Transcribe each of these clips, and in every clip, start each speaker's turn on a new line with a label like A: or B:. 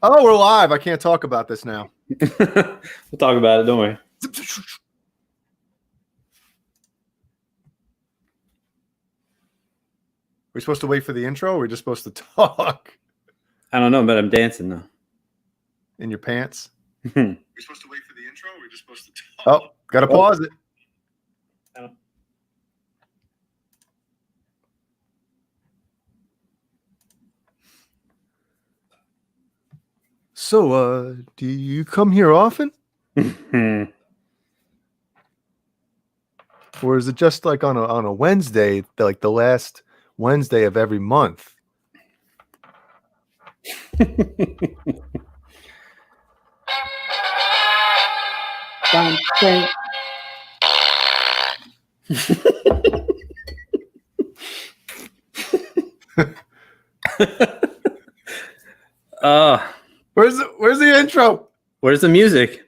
A: Oh, we're live. I can't talk about this now.
B: We'll talk about it. Don't worry.
A: We're supposed to wait for the intro, or we're just supposed to talk?
B: I don't know, but I'm dancing now.
A: In your pants?
C: We're supposed to wait for the intro, or we're just supposed to talk?
A: Oh, gotta pause it. So, do you come here often? Or is it just like on a Wednesday, like the last Wednesday of every month? Where's the intro?
B: Where's the music?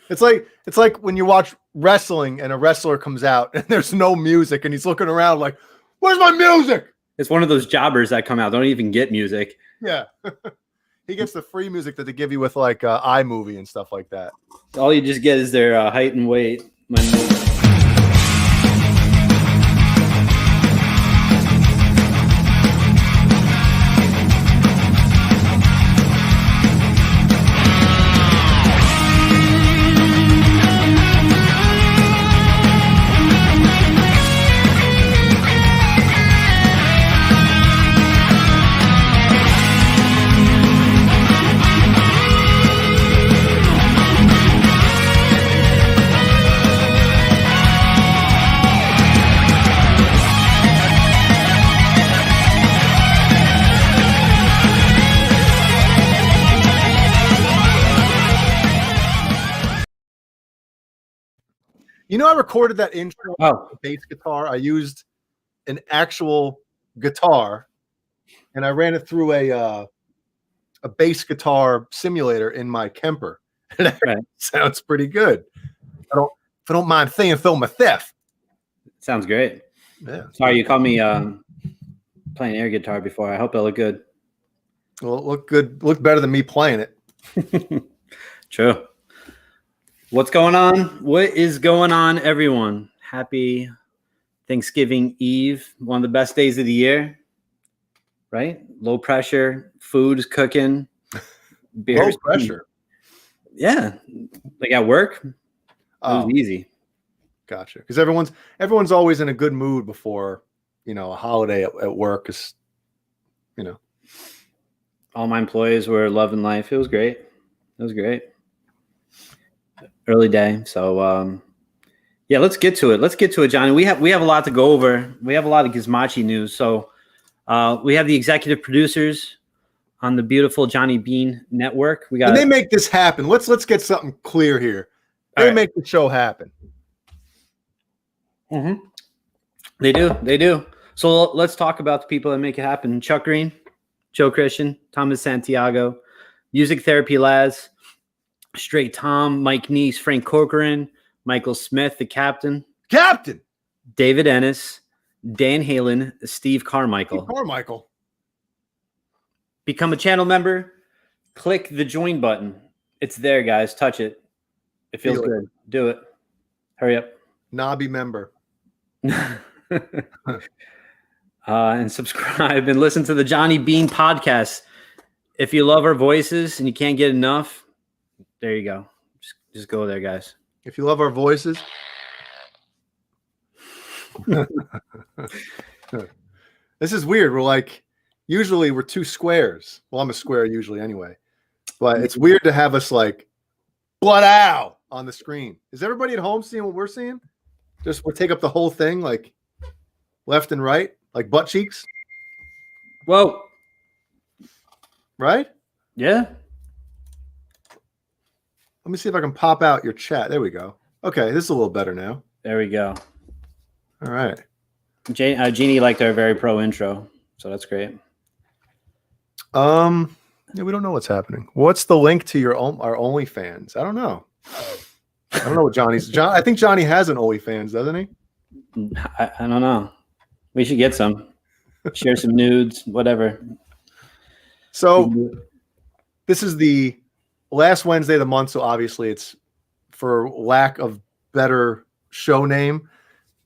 A: It's like when you watch wrestling and a wrestler comes out and there's no music and he's looking around like, where's my music?
B: It's one of those jobbers that come out, don't even get music.
A: Yeah. He gets the free music that they give you with like iMovie and stuff like that.
B: All you just get is their height and weight.
A: You know, I recorded that intro
B: Oh.
A: bass guitar. I used an actual guitar, and I ran it through a bass guitar simulator in my Kemper. And it
B: Right.
A: sounds pretty good. If I don't mind saying so myself.
B: Sounds great.
A: Yeah.
B: Sorry, you called me playing air guitar before. I hope it looked good.
A: Well, it looked good. Looked better than me playing it.
B: True. What's going on? What is going on, everyone? Happy Thanksgiving Eve. One of the best days of the year, right? Low pressure, food's cooking, beer.
A: Low pressure.
B: Yeah. Like at work, it was easy.
A: Gotcha. Because everyone's always in a good mood before, a holiday at work is,
B: All my employees were loving life. It was great. Early day. So yeah, let's get to it. Johnny. We have a lot to go over. We have a lot of Gizmachi news. So we have the executive producers on the beautiful Johnny Beane network.
A: And they make this happen. Let's get something clear here. They make the show happen.
B: Mm-hmm. They do. So let's talk about the people that make it happen. Chuck Green, Joe Christian, Thomas Santiago, Music Therapy Laz, Straight Tom, Mike Neese, Frank Corcoran, Michael Smith, the captain, David Ennis, Dan Halen, Steve Carmichael. Become a channel member. Click the join button. It's there, guys. Touch it. It feels good. Do it. Hurry up.
A: Knobby member.
B: And subscribe and listen to the Johnny Beane podcast. If you love our voices and you can't get enough, there you go. Just go there, guys.
A: If you love our voices. This is weird. Usually we're two squares. Well, I'm a square usually anyway. But it's weird to have us like blood out on the screen. Is everybody at home seeing what we're seeing? Just we'll take up the whole thing, like left and right, like butt cheeks.
B: Whoa.
A: Right?
B: Yeah.
A: Let me see if I can pop out your chat. There we go. Okay, this is a little better now.
B: There we go.
A: All right.
B: Jeannie liked our very pro intro, so that's great.
A: Yeah, we don't know what's happening. What's the link to our OnlyFans? I don't know. I don't know what I think Johnny has an OnlyFans, doesn't he?
B: I don't know. We should get some. Share some nudes, whatever.
A: So this is the last Wednesday of the month, so obviously it's, for lack of better show name,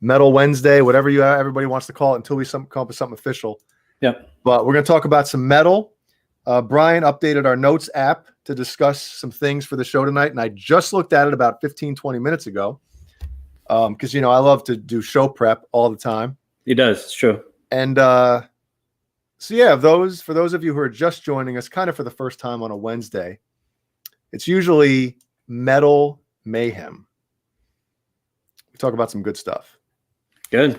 A: Metal Wednesday, whatever everybody wants to call it, until we come up with something official.
B: Yep.
A: But we're going to talk about some metal. Brian updated our notes app to discuss some things for the show tonight, and I just looked at it about 15, 20 minutes ago because, I love to do show prep all the time.
B: He does. It's true.
A: And so, yeah, for those of you who are just joining us kind of for the first time on a Wednesday, it's usually Metal Mayhem. We talk about some good stuff.
B: Good.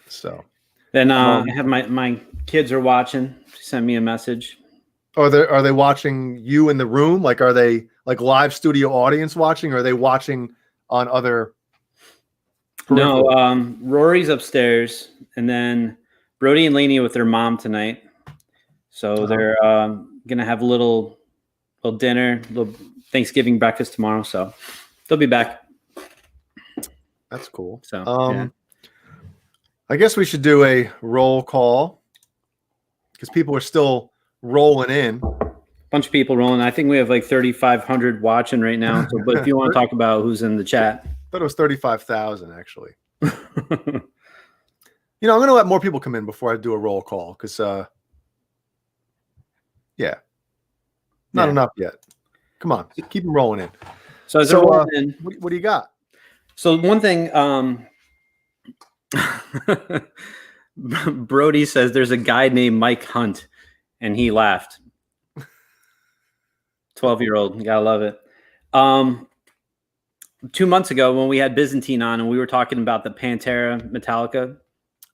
A: So
B: then I have my kids are watching. She sent me a message.
A: Are they watching you in the room? Like, are they like live studio audience watching? Or are they watching on other?
B: No, Rory's upstairs, and then Brody and Lainey with their mom tonight. So they're gonna have a little dinner, little Thanksgiving breakfast tomorrow. So they'll be back.
A: That's cool.
B: So yeah.
A: I guess we should do a roll call because people are still rolling in.
B: Bunch of people rolling. I think we have like 3,500 watching right now. So, but if you want to talk about who's in the chat,
A: I thought it was 35,000 actually. I'm going to let more people come in before I do a roll call because, not enough yet. Come on, keep them rolling in.
B: So, rolling in,
A: what do you got?
B: So one thing, Brody says there's a guy named Mike Hunt, and he laughed. 12-year-old, you gotta love it. 2 months ago when we had Byzantine on and we were talking about the Pantera Metallica.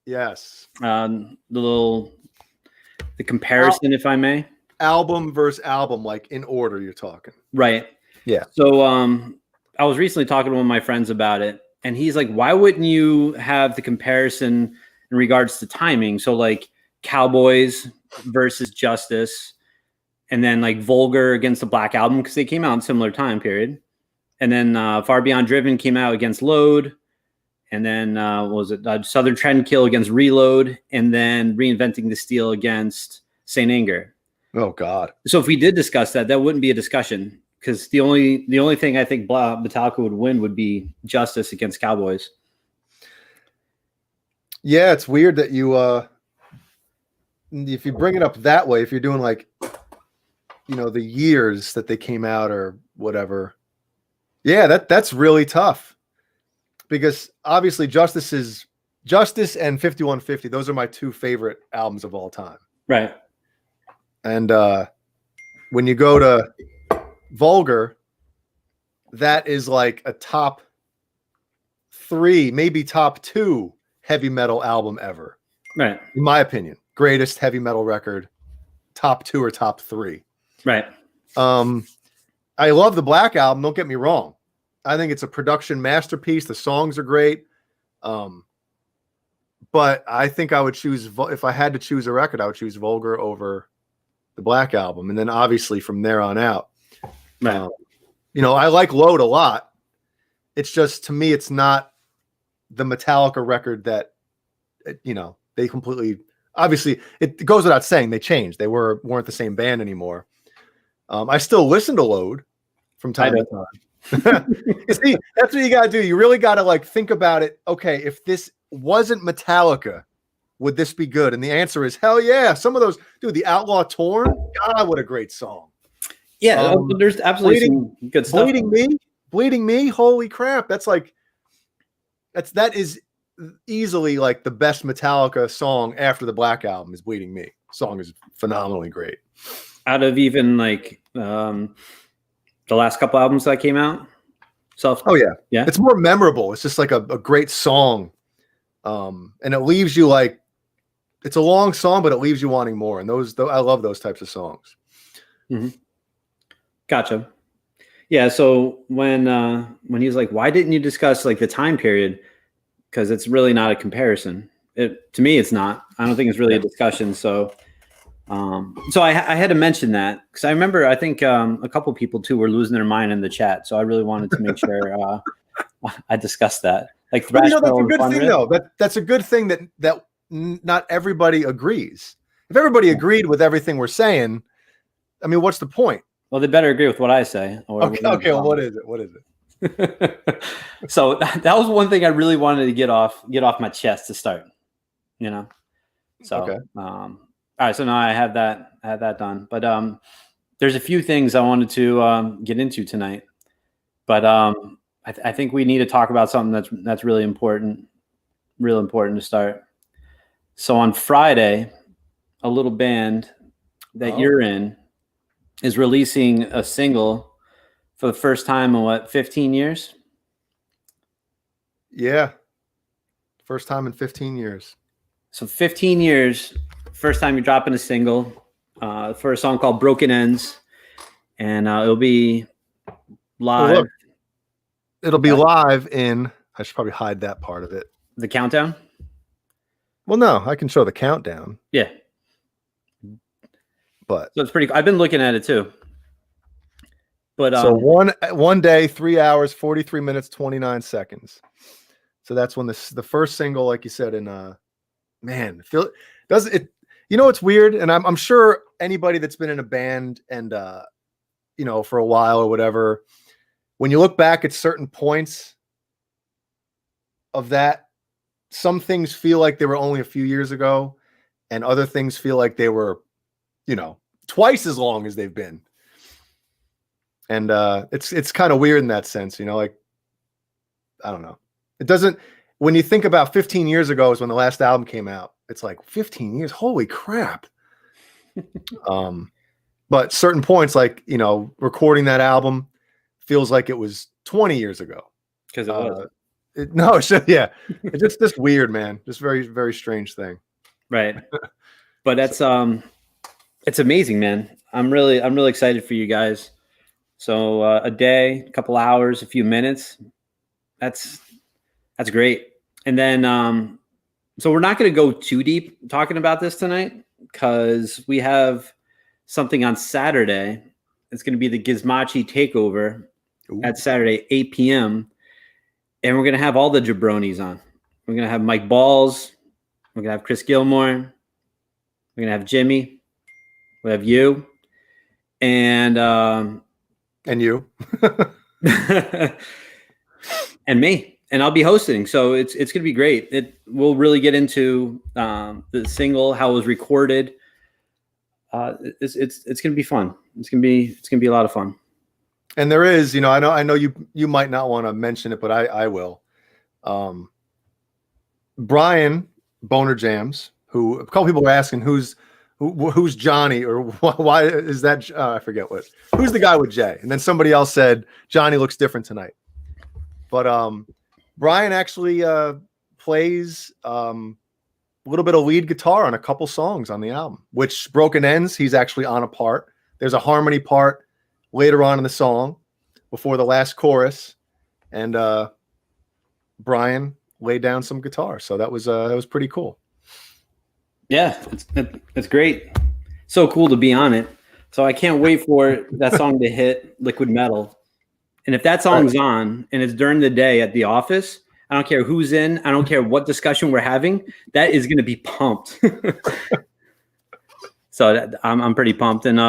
A: Yes.
B: The comparison, if I may.
A: Album versus album, like in order you're talking.
B: Right.
A: Yeah.
B: So I was recently talking to one of my friends about it, and he's like, why wouldn't you have the comparison in regards to timing? So like Cowboys versus Justice, and then like Vulgar against the Black Album, because they came out in similar time period. And then Far Beyond Driven came out against Load. And then what was it? Southern Trendkill against Reload. And then Reinventing the Steel against Saint Anger.
A: Oh, God.
B: So if we did discuss that, that wouldn't be a discussion. Because the only thing I think Metallica would win would be Justice against Cowboys.
A: Yeah, it's weird that you if you bring it up that way, if you're doing like the years that they came out or whatever. Yeah, that's really tough. Because obviously Justice and 5150, those are my two favorite albums of all time.
B: Right.
A: And when you go to Vulgar, that is like a top 3, maybe top 2 heavy metal album ever.
B: Right.
A: In my opinion, greatest heavy metal record, top 2 or top 3.
B: Right.
A: I love the Black Album. Don't get me wrong. I think it's a production masterpiece. The songs are great. But I think I would choose, if I had to choose a record, I would choose Vulgar over the Black Album. And then obviously from there on out,
B: right.
A: I like Load a lot. It's just, to me, it's not the Metallica record that, they completely, obviously it goes without saying they changed. They weren't the same band anymore. I still listen to Load from time to time. You see, that's what you got to do. You really got to like think about it. Okay, if this wasn't Metallica, would this be good? And the answer is hell yeah. Some of those, dude, the Outlaw Torn, God, what a great song.
B: Yeah, there's absolutely some good stuff.
A: Bleeding Me, holy crap. That is easily like the best Metallica song after the Black Album is Bleeding Me. Song is phenomenally great.
B: Out of even like the last couple albums that came out.
A: Oh yeah. It's more memorable. It's just like a great song. And it leaves you like, it's a long song, but it leaves you wanting more. And I love those types of songs.
B: Mm-hmm. Gotcha. Yeah. So when he was like, why didn't you discuss like the time period? Because it's really not a comparison. To me, it's not. I don't think it's really a discussion. So I had to mention that because I remember I think a couple people too were losing their mind in the chat. So I really wanted to make sure I discussed that. Like thrash
A: that's a good thing though. That's a good thing that not everybody agrees. If everybody agreed with everything we're saying, I mean, what's the point?
B: Well, they better agree with what I say. Or
A: Okay. Well, what is it? What is it?
B: So that was one thing I really wanted to get off my chest to start. You know. So
A: Okay.
B: all right. So now I have that done. But there's a few things I wanted to get into tonight. But I think we need to talk about something that's really important. Real important to start. So on Friday, a little band that you're in is releasing a single for the first time in 15 years?
A: Yeah. First time in 15 years.
B: So 15 years, first time you're dropping a single for a song called Broken Ends. And it'll be live.
A: Well, look, it'll be live in, I should probably hide that part of it.
B: The countdown?
A: Well, no, I can show the countdown.
B: Yeah.
A: But
B: so it's pretty cool. I've been looking at it too. But
A: so one day, 3 hours, 43 minutes, 29 seconds. So that's when the first single, like you said, in does it, it's weird. And I'm sure anybody that's been in a band and for a while or whatever, when you look back at certain points of that, some things feel like they were only a few years ago, and other things feel like they were, twice as long as they've been. And it's kind of weird in that sense, like, I don't know. It doesn't, when you think about 15 years ago is when the last album came out, it's like 15 years, holy crap. But certain points, like, recording that album feels like it was 20 years ago.
B: Because it was.
A: It's just weird, man. Just very, very strange thing.
B: Right. But that's it's amazing, man. I'm really excited for you guys. So a day, a couple hours, a few minutes. That's great. And then so we're not going to go too deep talking about this tonight because we have something on Saturday. It's going to be the Gizmachi Takeover at Saturday, 8 p.m. And we're going to have all the jabronis on. We're going to have Mike Balls. We're going to have Chris Gilmore. We're going to have Jimmy. We have you. And
A: you.
B: and me. And I'll be hosting. So it's going to be great. We'll really get into the single, how it was recorded. It's going to be fun. It's going to be a lot of fun.
A: And there is, I know you might not want to mention it, but I will. Brian Boner Jams, who a couple people were asking who's Johnny, or why is that? I forget who's the guy with Jay. And then somebody else said Johnny looks different tonight. But Brian actually plays a little bit of lead guitar on a couple songs on the album, which Broken Ends, he's actually on a part. There's a harmony part later on in the song before the last chorus, and Brian laid down some guitar. So that was pretty cool. Yeah,
B: it's great. So cool to be on it. So I can't wait for that song to hit Liquid Metal. And if that song's on and it's during the day at the office, I don't care who's in, I don't care what discussion we're having, that is going to be pumped. So I'm pretty pumped. And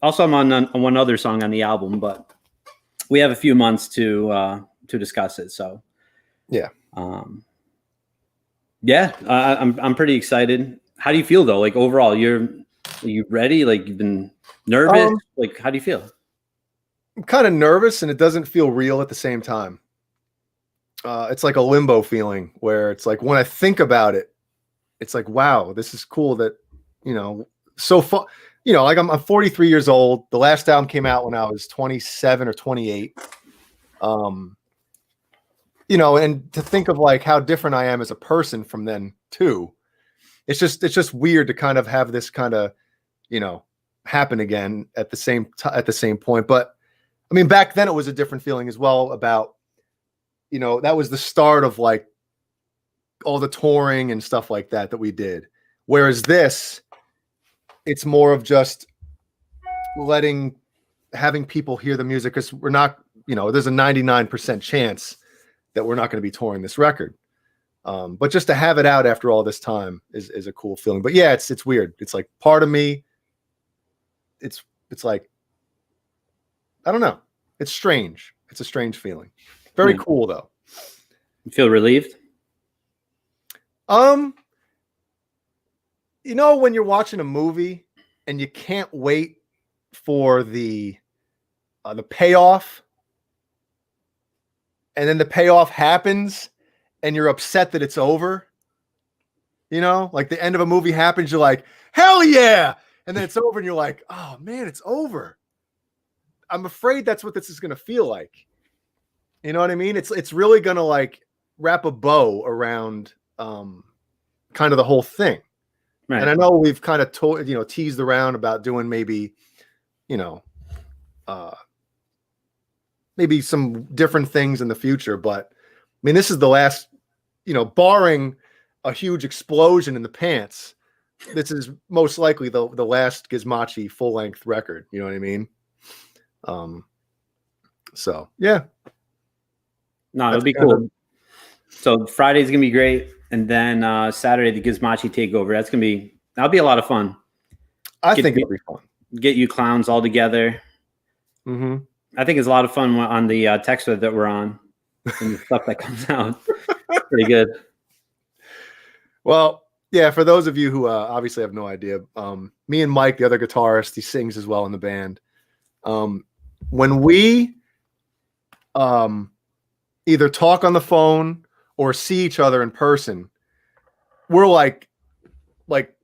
B: also I'm on one other song on the album, but we have a few months to discuss it. So
A: yeah.
B: I'm pretty excited. How do you feel though? Like overall, are you ready? Like you've been nervous? Like how do you feel?
A: I'm kind of nervous, and it doesn't feel real at the same time. It's like a limbo feeling where it's like when I think about it, it's like, wow, this is cool that, so fun. Like I'm 43 years old. The last album came out when I was 27 or 28. And to think of like how different I am as a person from then too. It's just weird to kind of have this kind of, happen again at the same point. But I mean, back then it was a different feeling as well about, that was the start of like all the touring and stuff like that we did. Whereas this, it's more of just having people hear the music, because we're not, there's a 99% chance that we're not going to be touring this record. But just to have it out after all this time is a cool feeling. But yeah, it's weird. It's like part of me, it's it's like, I don't know. It's strange. It's a strange feeling. Very cool though.
B: You feel relieved?
A: You know, when you're watching a movie and you can't wait for the payoff, and then the payoff happens and you're upset that it's over. You know, like the end of a movie happens, you're like, hell yeah. And then it's over and you're like, oh man, it's over. I'm afraid that's what this is going to feel like. You know what I mean? It's really going to like wrap a bow around kind of the whole thing. Right. And I know we've kind of teased around about doing maybe, maybe some different things in the future, but I mean, this is the last, barring a huge explosion in the pants, this is most likely the last Gizmochi full length record. You know what I mean? So yeah.
B: No, it'll be cool. So Friday's gonna be great, and then Saturday the Gizmochi takeover. That'll be a lot of fun.
A: I think it'll be fun.
B: Get you clowns all together.
A: Mm-hmm.
B: I think it's a lot of fun on the text thread that we're on, and the stuff that comes out. Pretty good.
A: Well, yeah. For those of you who obviously have no idea, me and Mike, the other guitarist, he sings as well in the band. When we either talk on the phone or see each other in person, we're like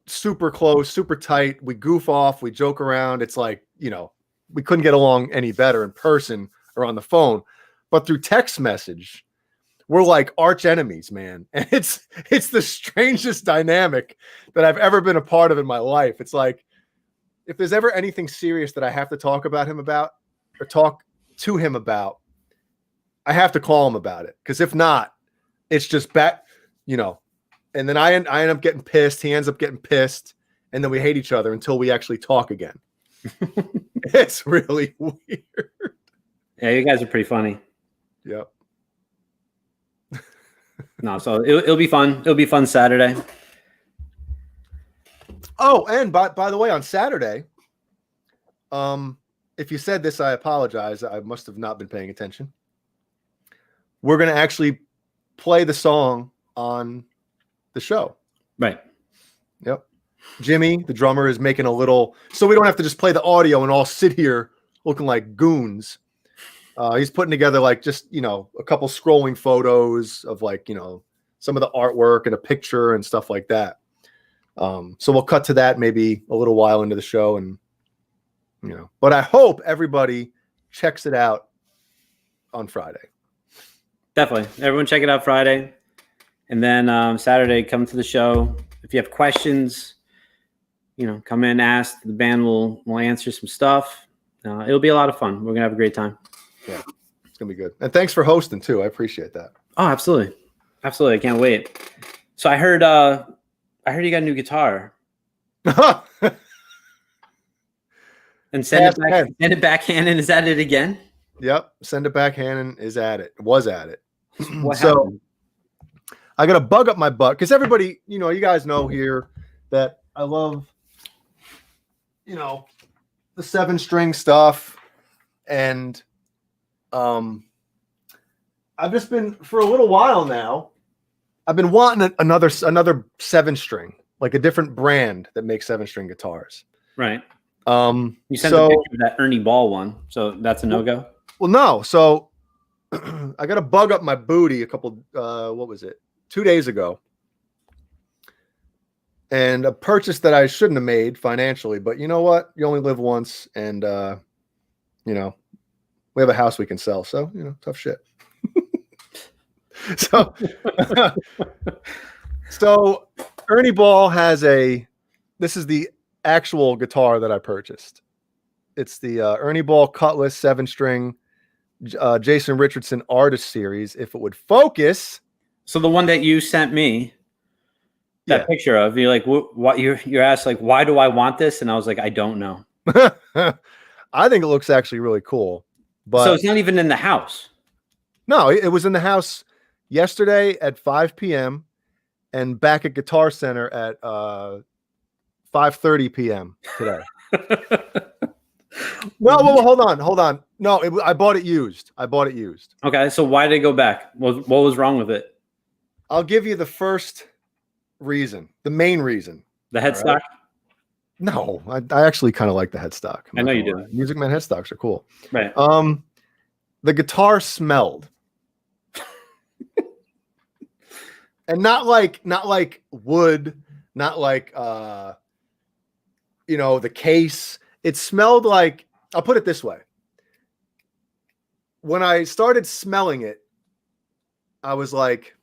A: super close, super tight. We goof off, we joke around. It's like, we couldn't get along any better in person or on the phone, but through text message, we're like arch enemies, man. And it's the strangest dynamic that I've ever been a part of in my life. It's like, if there's ever anything serious that I have to talk about him about or talk to him about, I have to call him about it. Because if not, it's just back, and then I end up getting pissed. He ends up getting pissed. And then we hate each other until we actually talk again. It's really weird.
B: Yeah, you guys are pretty funny.
A: Yep.
B: No, so it'll be fun. It'll be fun Saturday.
A: Oh, and by the way, on Saturday, if you said this, I apologize. I must have not been paying attention. We're going to actually play the song on the show.
B: Right.
A: Yep. Jimmy, the drummer, is making a little, so we don't have to just play the audio and all sit here looking like goons. He's putting together like just, a couple scrolling photos of like, some of the artwork and a picture and stuff like that. So we'll cut to that maybe a little while into the show, and, but I hope everybody checks it out on Friday.
B: Definitely. Everyone check it out Friday. And then Saturday, come to the show. If you have questions, come in, ask. The band will answer some stuff. It'll be a lot of fun. We're going to have a great time.
A: Yeah, it's going to be good. And thanks for hosting, too. I appreciate that.
B: Oh, absolutely. Absolutely. I can't wait. So I heard you got a new guitar. And send it backhand, and is that it again?
A: Yep. Send it backhand and is at it. Was at it.
B: What happened?
A: I got a bug up my butt because everybody, you guys know here that I love, the 7-string stuff. And I've just been, for a little while now, I've been wanting another 7-string, like a different brand that makes 7-string guitars.
B: Right. You sent a picture of that Ernie Ball one, so that's a no-go?
A: Well, no. So I got a bug up my booty a couple, 2 days ago. And a purchase that I shouldn't have made financially, but you know what? You only live once, and we have a house we can sell. So, tough shit. So Ernie Ball has this is the actual guitar that I purchased. It's the Ernie Ball Cutlass 7-string Jason Richardson Artist Series. If it would focus.
B: So the one that you sent me that picture of, you're like, what you're asked, like, why do I want this? And I was like, I don't know.
A: I think it looks actually really cool. But
B: so it's not even in the house.
A: No, it was in the house yesterday at 5 p.m. and back at Guitar Center at 5:30 p.m. today. No, well, hold on. No, I bought it used.
B: Okay, so why did it go back? What was wrong with it?
A: I'll give you the first reason, the main reason.
B: The headstock?
A: Right? No, I actually kind of like the headstock.
B: I know you do.
A: Music Man headstocks are cool.
B: Right.
A: The guitar smelled. And not like wood, not like the case. It smelled like, I'll put it this way. When I started smelling it, I was like,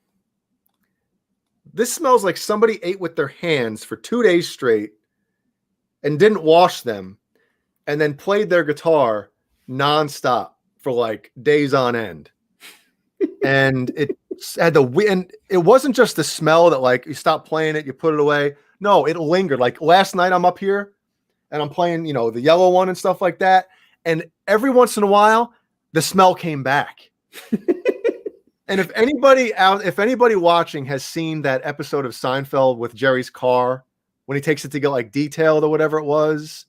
A: this smells like somebody ate with their hands for 2 days straight and didn't wash them and then played their guitar nonstop for like days on end. And it had and it wasn't just the smell that like you stop playing it, you put it away. No, it lingered. Like last night I'm up here and I'm playing, the yellow one and stuff like that. And every once in a while, the smell came back. And if anybody watching has seen that episode of Seinfeld with Jerry's car, when he takes it to get like detailed or whatever it was,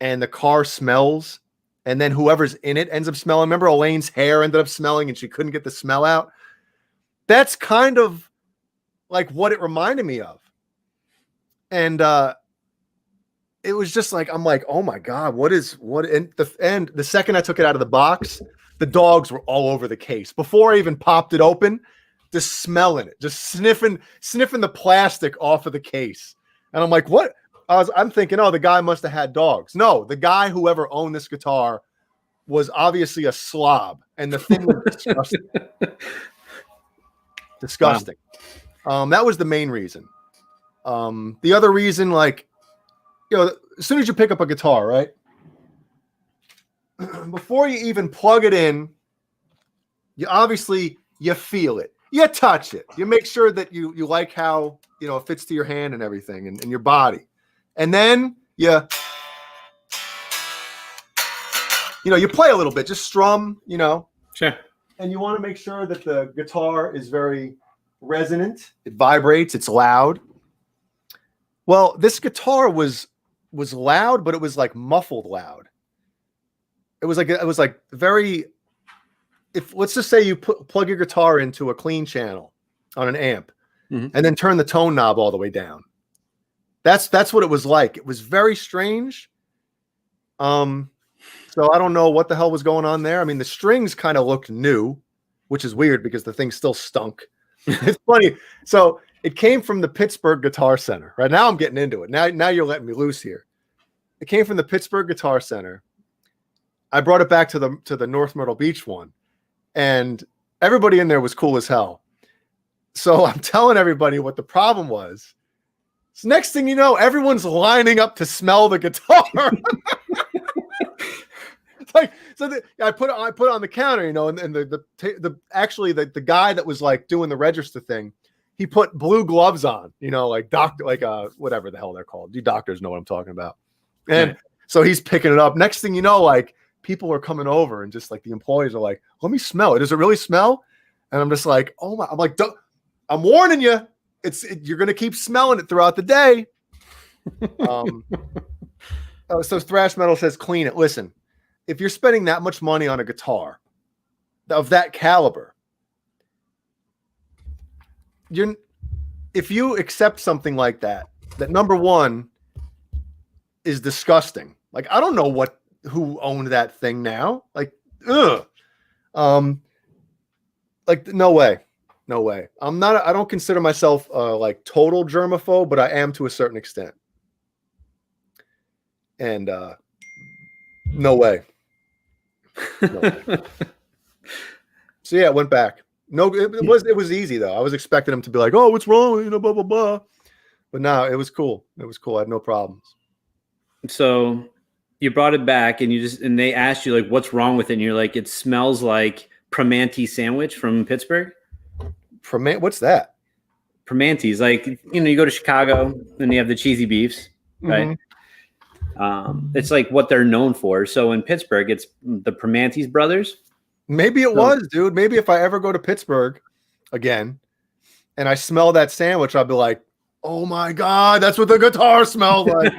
A: and the car smells, and then whoever's in it ends up smelling. Remember Elaine's hair ended up smelling and she couldn't get the smell out? That's kind of like what it reminded me of. And it was just like, I'm like, oh my God, what? And the second I took it out of the box, the dogs were all over the case. Before I even popped it open, just smelling it, just sniffing the plastic off of the case. And I'm like, what? I'm thinking, oh, the guy must have had dogs. No, the guy, whoever owned this guitar, was obviously a slob. And the thing was disgusting. Disgusting. Wow. That was the main reason. The other reason, like, as soon as you pick up a guitar, right? Before you even plug it in, you feel it. You touch it. You make sure that you like how, it fits to your hand and everything and your body. And then you play a little bit, just strum,
B: Sure.
A: And you want to make sure that the guitar is very resonant. It vibrates. It's loud. Well, this guitar was loud, but it was like muffled loud. It was like very. Let's just say you plug your guitar into a clean channel on an amp, and then turn the tone knob all the way down. That's what it was like. It was very strange. So I don't know what the hell was going on there. I mean, the strings kind of looked new, which is weird because the thing still stunk. It's funny. So it came from the Pittsburgh Guitar Center. Right now I'm getting into it. Now you're letting me loose here. It came from the Pittsburgh Guitar Center. I brought it back to the North Myrtle Beach one, and everybody in there was cool as hell. So I'm telling everybody what the problem was. So next thing you know, everyone's lining up to smell the guitar. I put it on the counter, and the guy that was like doing the register thing, he put blue gloves on, like whatever the hell they're called. You doctors know what I'm talking about. And so he's picking it up. Next thing you know, like people are coming over and just like the employees are like, let me smell it. Does it really smell? And I'm just like, oh my, I'm like, I'm warning you. You're going to keep smelling it throughout the day. So Thrash Metal says, clean it. Listen, if you're spending that much money on a guitar of that caliber, if you accept something like that number one is disgusting. Like, I don't know who owned that thing now. Like, ugh. Like, no way. No way. I don't consider myself like total germaphobe, but I am to a certain extent. And no way. No way. So yeah, it went back. No, it was easy though. I was expecting him to be like, "Oh, what's wrong?" Blah blah blah. But no, it was cool. It was cool. I had no problems. So
B: you brought it back, and they asked you like, "What's wrong with it?" And you're like, "It smells like Primanti sandwich from Pittsburgh."
A: What's that?
B: Primanti's like, you go to Chicago and they have the cheesy beefs, right? It's like what they're known for. So in Pittsburgh, it's the Primanti's brothers.
A: Maybe it was, dude. Maybe if I ever go to Pittsburgh again and I smell that sandwich, I'll be like, Oh my God, that's what the guitar smells like.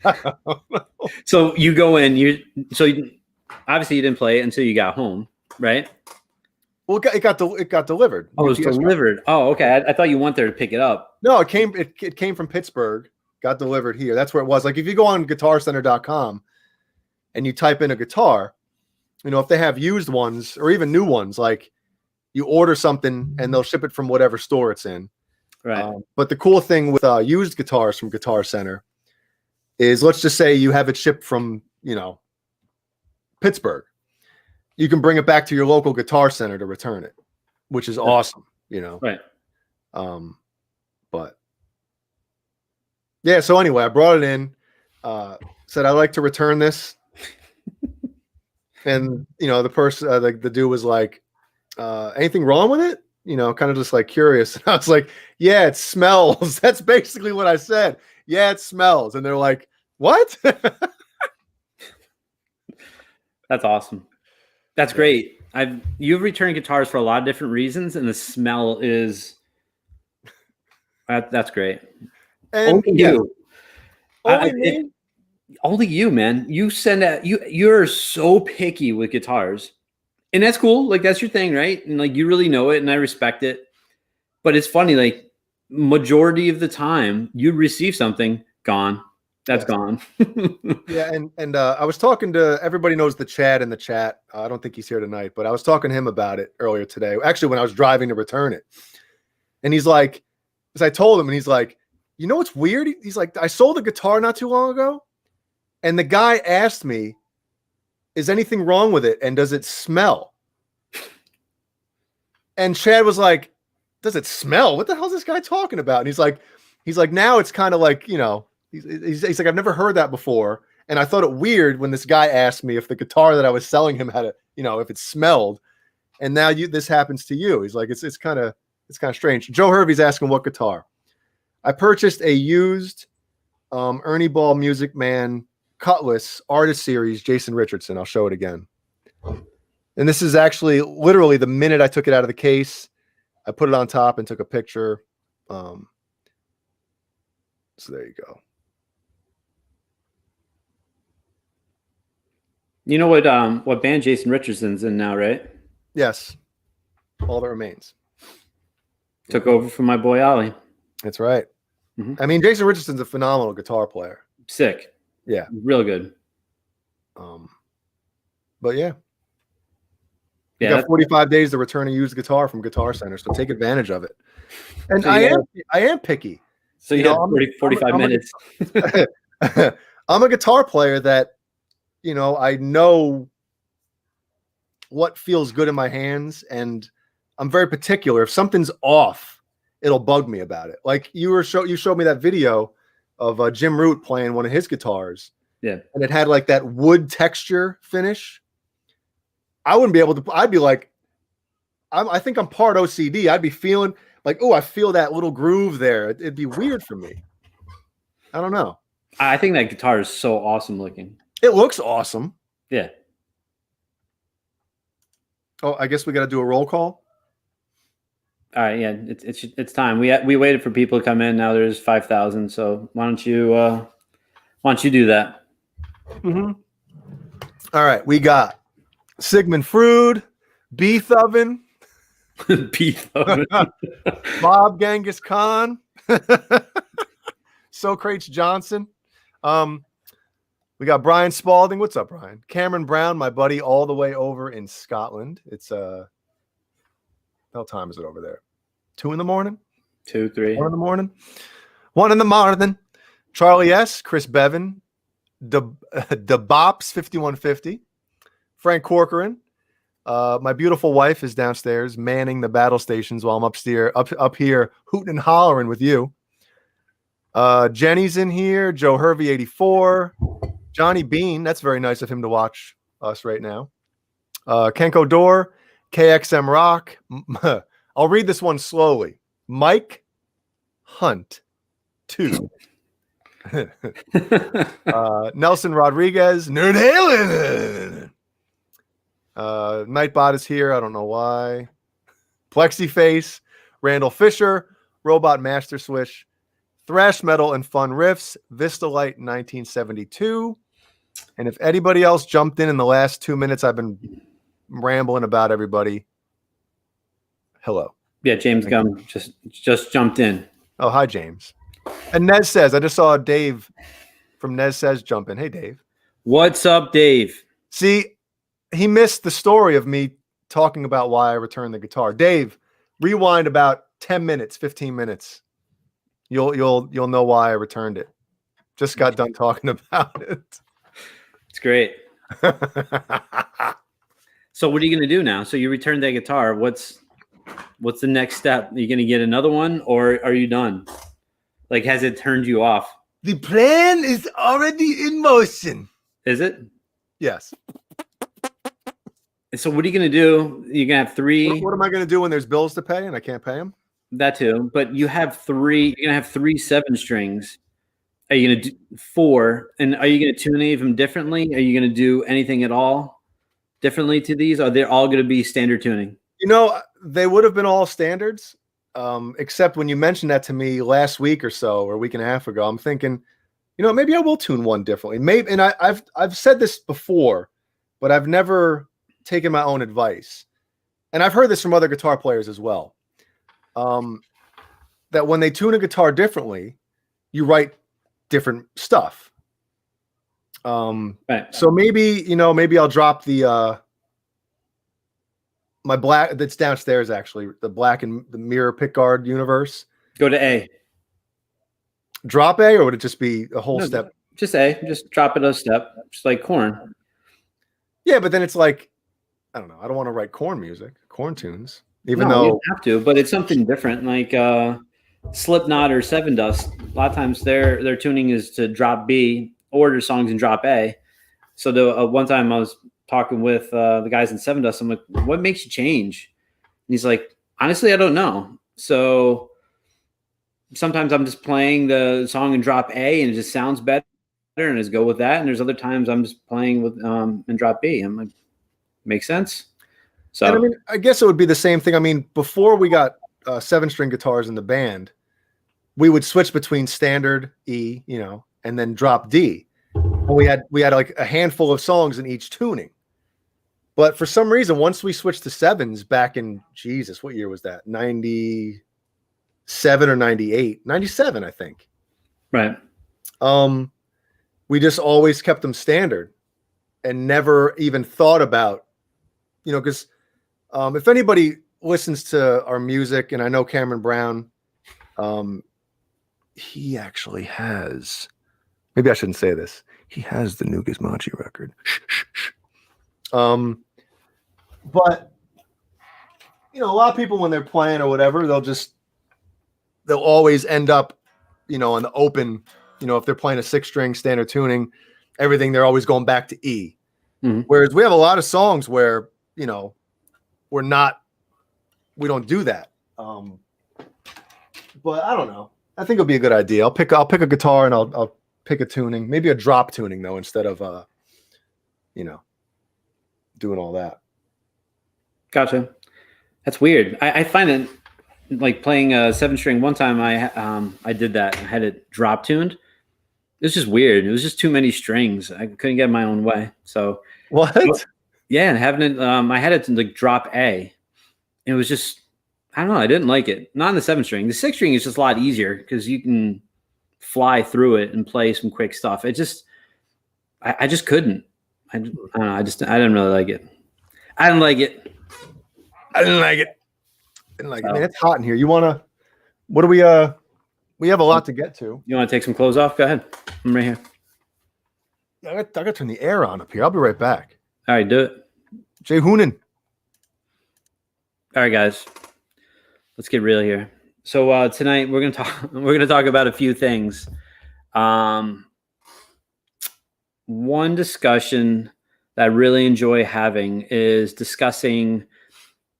A: I don't know.
B: So you go in, obviously you didn't play it until you got home, right?
A: Well, it got delivered.
B: Oh, it was
A: UPS
B: delivered. Oh, okay. I thought you went there to pick it up.
A: No, it came from Pittsburgh, got delivered here. That's where it was. Like if you go on guitarcenter.com and you type in a guitar, if they have used ones or even new ones, like you order something and they'll ship it from whatever store it's in.
B: Right.
A: But the cool thing with used guitars from Guitar Center is, let's just say you have it shipped from, Pittsburgh. You can bring it back to your local Guitar Center to return it, which is awesome,
B: Right.
A: But yeah, so anyway, I brought it in, said I'd like to return this. And, the person, the dude was like, anything wrong with it? Kind of just like curious. And I was like, yeah, it smells. That's basically what I said. Yeah, it smells. And they're like, what?
B: That's awesome. That's great. You've returned guitars for a lot of different reasons, and the smell is that's great.
A: And
B: only you.
A: Only
B: you, man. You send out you're so picky with guitars. And that's cool. Like that's your thing, right? And like you really know it, and I respect it. But it's funny, like majority of the time you receive something, gone. That's gone.
A: Yeah, and I was talking to, everybody knows the Chad in the chat. I don't think he's here tonight, but I was talking to him about it earlier today. Actually, when I was driving to return it. And he's like, as I told him, and he's like, you know what's weird? He's like, I sold a guitar not too long ago, and the guy asked me, is anything wrong with it? And does it smell? And Chad was like, does it smell? What the hell is this guy talking about? And he's like, now it's kind of like, he's like, I've never heard that before. And I thought it weird when this guy asked me if the guitar that I was selling him had if it smelled. And now this happens to you. He's like, it's kind of strange. Joe Hervey's asking what guitar. I purchased a used Ernie Ball Music Man Cutlass Artist Series Jason Richardson. I'll show it again. And this is actually literally the minute I took it out of the case, I put it on top and took a picture. So there you go.
B: You know what band Jason Richardson's in now, right?
A: Yes. All that remains.
B: Took over from my boy Ollie.
A: That's right.
B: Mm-hmm.
A: I mean, Jason Richardson's a phenomenal guitar player.
B: Sick.
A: Yeah.
B: Real good.
A: But yeah. You
B: Yeah,
A: got 45 days to return a used guitar from Guitar Center, so take advantage of it. And
B: So
A: I am picky.
B: So you have 45 minutes.
A: I'm a guitar player that, I know what feels good in my hands, and I'm very particular. If something's off, it'll bug me about it. Like you showed me that video of Jim Root playing one of his guitars.
B: Yeah.
A: And it had like that wood texture finish. I wouldn't be able to. I'd be like, I think I'm part OCD. I'd be feeling like, oh, I feel that little groove there. It'd be weird for me. I don't know.
B: I think that guitar is so awesome looking.
A: It looks awesome.
B: Yeah.
A: Oh, I guess we got to do a roll call.
B: All right. Yeah. It's time. We waited for people to come in. Now there's 5,000. So why don't you do that?
A: Mm-hmm. All right. We got Sigmund Freud, Beethoven,
B: Beethoven.
A: Bob Genghis Khan, Socrates Johnson. We got Brian Spalding. What's up, Brian? Cameron Brown, my buddy, all the way over in Scotland. It's what time is it over there? 2 a.m?
B: 2, 3.
A: 1 a.m? 1 a.m. Charlie S., Chris Bevan, the Bops 5150, Frank Corcoran. My beautiful wife is downstairs manning the battle stations while I'm upstairs, up here hooting and hollering with you. Jenny's in here. Joe Hervey 84. Johnny Beane. That's very nice of him to watch us right now. Kenko Dor, KXM Rock. I'll read this one slowly. Mike Hunt 2. Nelson Rodriguez. Nerd Halen. Nightbot is here. I don't know why. Plexiface. Randall Fisher. Robot Master Switch. thrash metal and fun riffs, Vista Light 1972. And if anybody else jumped in the last 2 minutes, I've been rambling about everybody. Hello.
B: Yeah, James Gum just jumped in.
A: Oh, hi, James. And Nez Says, I just saw Dave from Nez Says jump in. Hey, Dave.
B: What's up, Dave?
A: See, he missed the story of me talking about why I returned the guitar. Dave, rewind about 10 minutes, 15 minutes. You'll know why I returned it. Just got done talking about it.
B: It's great. So what are you going to do now? So you returned that guitar. What's the next step? Are you going to get another one, or are you done? Like, has it turned you off?
A: The plan is already in motion.
B: Is it?
A: Yes.
B: So what are you going to do? You're going to have three.
A: What am I going to do when there's bills to pay and I can't pay them?
B: That too. But you have three. You're going to have 3 7 strings. Are you going to do 4? And are you going to tune any of them differently? Are you going to do anything at all differently to these? Are they all going to be standard tuning?
A: You know, they would have been all standards, except when you mentioned that to me last week or so, or a week and a half ago. I'm thinking, you know, maybe I will tune one differently. Maybe, and I've said this before, but I've never taken my own advice. And I've heard this from other guitar players as well. That when they tune a guitar differently, you write different stuff.
B: Right.
A: So maybe I'll drop the my black that's downstairs, actually, the black and the mirror pickguard universe.
B: Go to A.
A: Drop A, or would it just be a whole step?
B: Just A. Just drop it a step, just like Korn.
A: Yeah, but then it's like, I don't know. I don't want to write Korn music, Korn tunes, even
B: No,
A: though
B: you don't have to, but it's something different. Like Slipknot or Seven Dust. A lot of times their tuning is to drop B, or their songs in drop A. So the one time I was talking with the guys in Seven Dust, I'm like, "What makes you change?" And he's like, "Honestly, I don't know." So sometimes I'm just playing the song in drop A, and it just sounds better, and I just go with that. And there's other times I'm just playing with in drop B. I'm like, makes sense. So
A: and I mean, I guess it would be the same thing. I mean, before we got 7-string guitars in the band, we would switch between standard E, and then drop D. And we had like a handful of songs in each tuning. But for some reason, once we switched to 7s back in, Jesus, what year was that? 97 or 98? 97, I think.
B: right.
A: We just always kept them standard and never even thought about, because if anybody listens to our music, and I know Cameron Brown, he actually has, maybe I shouldn't say this, he has the new Gizmoji record. But a lot of people, when they're playing or whatever, they'll always end up, on the open, if they're playing a 6-string standard tuning, everything, they're always going back to E.
B: Mm-hmm.
A: Whereas we have a lot of songs where, we don't do that. But I don't know. I think it'll be a good idea. I'll pick a guitar and I'll pick a tuning, maybe a drop tuning though, instead of doing all that.
B: Gotcha. That's weird. I find it like playing a 7-string. One time I did that. I had it drop tuned. It was just weird. It was just too many strings. I couldn't get my own way. So
A: What?
B: Yeah, and having it, I had it to like drop A. And it was just, I don't know. I didn't like it. Not in the 7-string. The 6-string is just a lot easier because you can fly through it and play some quick stuff. It just, I just couldn't. I don't know. I didn't really like it. I didn't like it.
A: I mean, it's hot in here. What do we have a lot to get to.
B: You want to take some clothes off? Go ahead. I'm right here.
A: I got to turn the air on up here. I'll be right back.
B: All right, do it.
A: Jay Hoonan.
B: All right, guys. Let's get real here. So tonight we're gonna talk about a few things. One discussion that I really enjoy having is discussing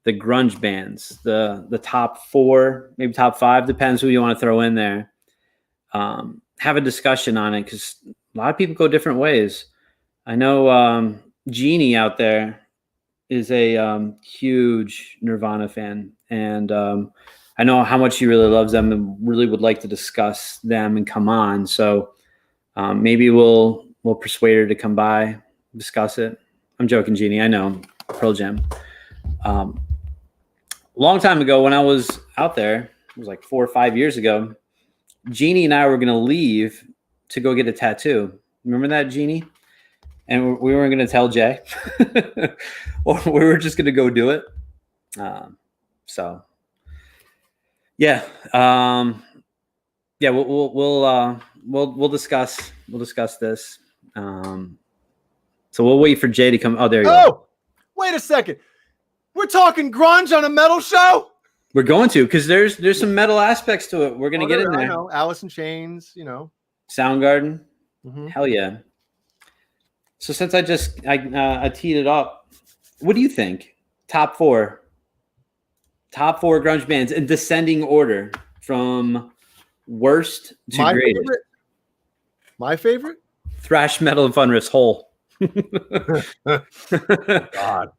B: the grunge bands, the top 4, maybe top 5, depends who you want to throw in there. Have a discussion on it because a lot of people go different ways. I know Beane out there is a huge Nirvana fan, and I know how much he really loves them and really would like to discuss them and come on. So maybe we'll persuade her to come by, discuss it. I'm joking, Jeannie. I know Pearl Jam. A long time ago, when I was out there, it was like 4 or 5 years ago. Jeannie and I were going to leave to go get a tattoo. Remember that, Jeannie? And we weren't going to tell Jay, or we were just going to go do it. So, yeah, yeah, we'll discuss this. So we'll wait for Jay to come. Oh, there you go.
A: Oh, wait a second. We're talking grunge on a metal show.
B: We're going to, because there's some metal aspects to it. We're gonna get in there.
A: I know, Alice in Chains. You know,
B: Soundgarden.
A: Mhm.
B: Hell yeah. So since I teed it up, what do you think? Top four grunge bands in descending order from worst to
A: my
B: greatest.
A: favorite. My favorite.
B: Thrash metal and fun riffs whole.
A: God,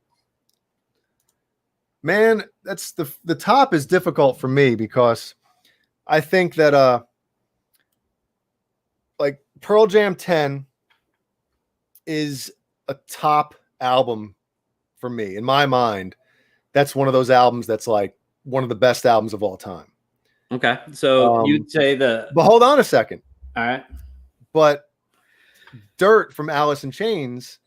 A: man, that's the top is difficult for me because I think that like Pearl Jam 10 is a top album for me in my mind. That's one of those albums that's like one of the best albums of all time.
B: Okay, so you'd say
A: but hold on a second.
B: All right,
A: but Dirt from Alice in Chains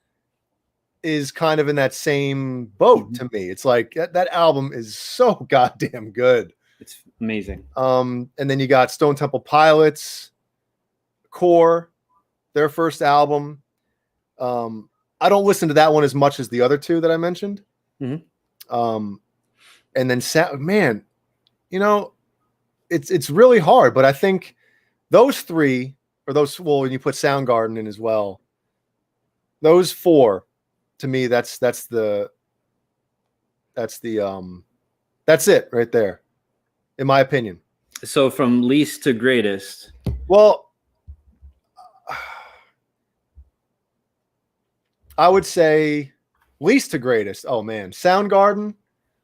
A: is kind of in that same boat to me. It's like that album is so goddamn good.
B: It's amazing.
A: And then you got Stone Temple Pilots, Core, their first album. I don't listen to that one as much as the other two that I mentioned.
B: Mm-hmm.
A: And then man, you know, it's really hard, but I think those three, or those, well, when you put Soundgarden in as well, those four, to me, that's it right there, in my opinion.
B: So from least to greatest.
A: Well, I would say least to greatest. Oh man, Soundgarden,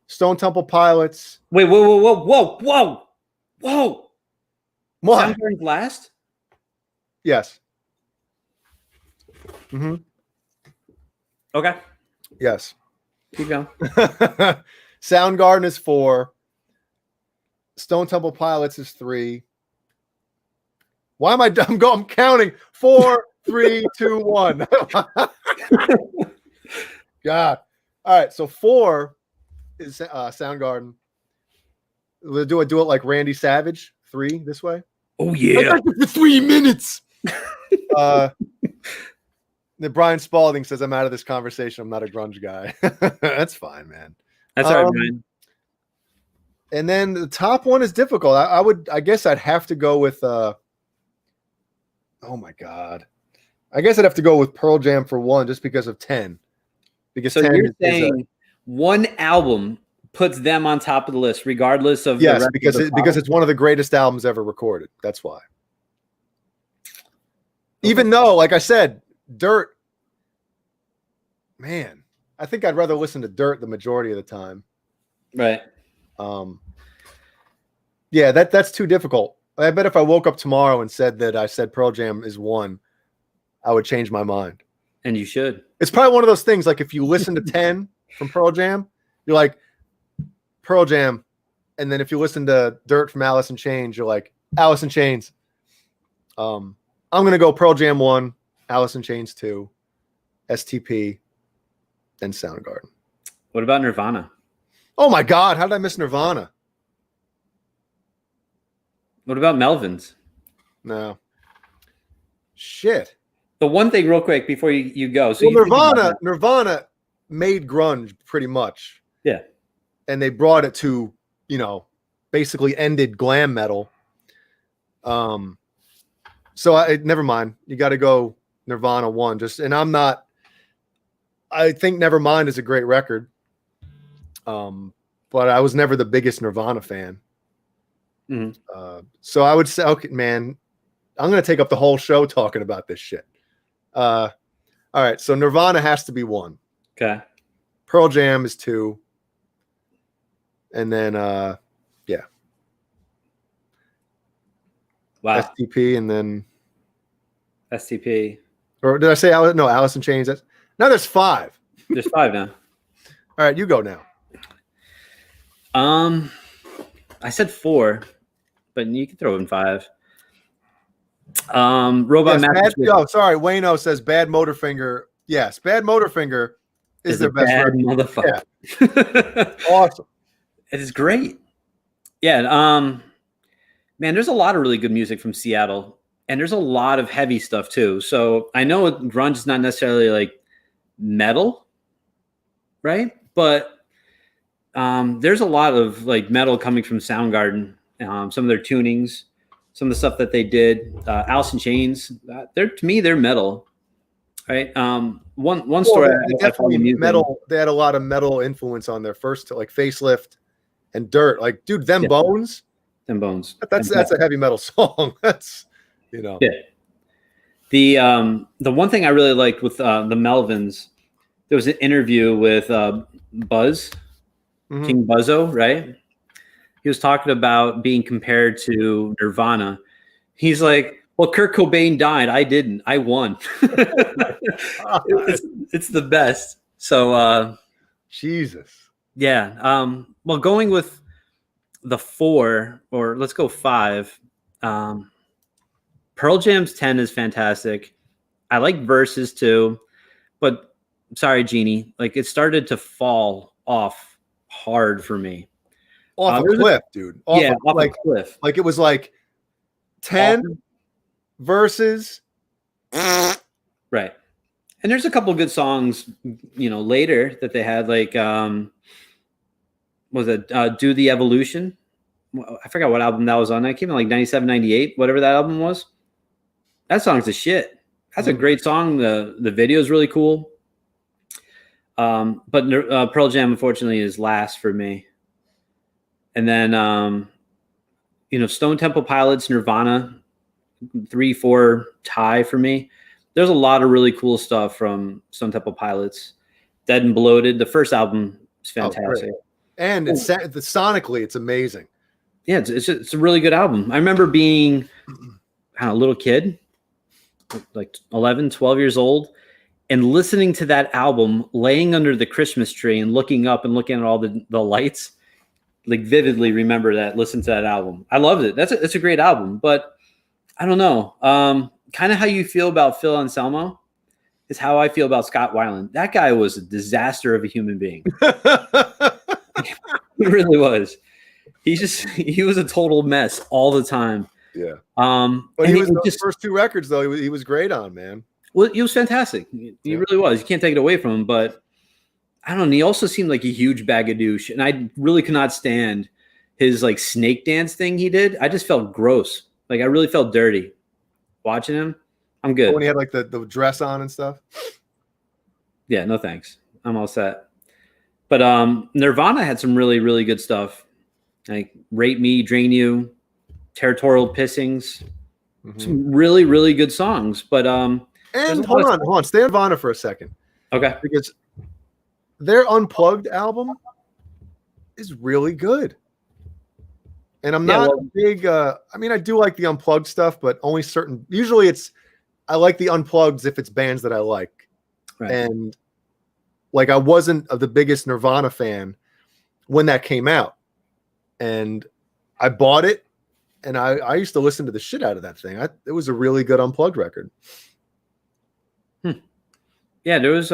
A: Stone Temple Pilots.
B: Wait, whoa.
A: What?
B: Soundgarden's last?
A: Yes. Mm-hmm.
B: Okay.
A: Yes.
B: Keep going.
A: Soundgarden is 4. Stone Temple Pilots is 3. Why am I'm counting 4, 3, 2, 1. God. All right. So 4 is Soundgarden. We'll do it like Randy Savage. 3 this way.
B: Oh yeah.
A: For 3 minutes. The Brian Spalding says, I'm out of this conversation. I'm not a grunge guy. That's fine, man.
B: That's all right, Brian.
A: And then the top one is difficult. I guess I'd have to go with oh my God. I guess I'd have to go with Pearl Jam for 1 just because of 10. Because
B: so
A: 10
B: you're saying one album puts them on top of the list, regardless of
A: yes,
B: the
A: because it's one of the greatest albums ever recorded. That's why. Okay. Even though, like I said, Dirt, man, I think I'd rather listen to Dirt the majority of the time.
B: Right.
A: Yeah, that's too difficult. I bet if I woke up tomorrow and said that I said Pearl Jam is 1, I would change my mind.
B: And you should.
A: It's probably one of those things, like if you listen to 10 from Pearl Jam, you're like, Pearl Jam. And then if you listen to Dirt from Alice in Chains, you're like, Alice in Chains. I'm going to go Pearl Jam 1, Alice in Chains 2, STP, then Soundgarden.
B: What about Nirvana?
A: Oh my God, how did I miss Nirvana?
B: What about Melvins?
A: No. Shit.
B: The one thing real quick before you go. So
A: Nirvana made grunge pretty much.
B: Yeah.
A: And they brought it to, basically ended glam metal. So never mind. You got to go Nirvana 1. I think Nevermind is a great record. But I was never the biggest Nirvana fan.
B: Mm-hmm.
A: So I would say, okay, man, I'm going to take up the whole show talking about this shit. All right. So Nirvana has to be 1.
B: Okay.
A: Pearl Jam is 2. And then, yeah.
B: Wow.
A: STP, and then
B: STP.
A: or did I say Alice? No, Alice in Chains. Now there's 5.
B: There's 5 now.
A: All right, you go now.
B: I said 4, but you can throw in 5. Robot
A: Yes,
B: Master.
A: sorry. Wayno says Bad Motorfinger. Yes, Bad Motorfinger is their best
B: bad
A: record.
B: motherfucker.
A: Yeah. Awesome.
B: It is great. Yeah. Man, there's a lot of really good music from Seattle, and there's a lot of heavy stuff too. So I know grunge is not necessarily like metal, right? But there's a lot of like metal coming from Soundgarden. Some of their tunings, some of the stuff that they did. Alice in Chains. To me, they're metal, right? One story.
A: Definitely metal. They had a lot of metal influence on their first, like Facelift and Dirt. Like, dude, Them Bones.
B: Them Bones.
A: That's a heavy metal song. That's
B: Yeah. The one thing I really liked with the Melvins, there was an interview with Buzz, King Buzzo, right? He was talking about being compared to Nirvana. He's like, well, Kurt Cobain died. I didn't. I won. It's the best. So
A: Jesus.
B: Yeah. Well, going with the 4, or let's go 5. Pearl Jam's 10 is fantastic. I like Versus too, but sorry, Jeannie, like it started to fall off hard for me.
A: Off a cliff, dude.
B: Off a cliff.
A: Like it was like 10 Versus.
B: Right. And there's a couple of good songs, later that they had, like was it Do the Evolution? I forgot what album that was on. That came in like 97, 98, whatever that album was. That song's a shit. That's a great song. The video is really cool. But Pearl Jam, unfortunately, is last for me. And then, Stone Temple Pilots, Nirvana, 3-4 tie for me. There's a lot of really cool stuff from Stone Temple Pilots. Dead and Bloated. The first album is fantastic.
A: And sonically, it's amazing.
B: Yeah, it's a really good album. I remember being a little kid, like 11, 12 years old, and listening to that album, laying under the Christmas tree and looking up and looking at all the lights. Like vividly remember that, listen to that album. I loved it. That's a great album, but I don't know. Kind of how you feel about Phil Anselmo is how I feel about Scott Weiland. That guy was a disaster of a human being. He really was. He was a total mess all the time.
A: Yeah. But he was the first 2 records though. He was great on, man.
B: Well, he was fantastic. He really was. You can't take it away from him, but I don't know. He also seemed like a huge bag of douche, and I really could not stand his like snake dance thing he did. I just felt gross. Like I really felt dirty watching him. I'm good.
A: When he had like the dress on and stuff.
B: Yeah, no thanks. I'm all set. But Nirvana had some really, really good stuff. Like Rape Me, Drain You, Territorial Pissings. Some really, really good songs. But
A: and hold on. Stay on Nirvana for a second.
B: Okay.
A: Because their Unplugged album is really good. And I'm not big I do like the Unplugged stuff, but only certain. Usually I like the Unplugged if it's bands that I like. Right. And like I wasn't the biggest Nirvana fan when that came out. And I bought it and I used to listen to the shit out of that thing. It was a really good Unplugged record.
B: Yeah, there was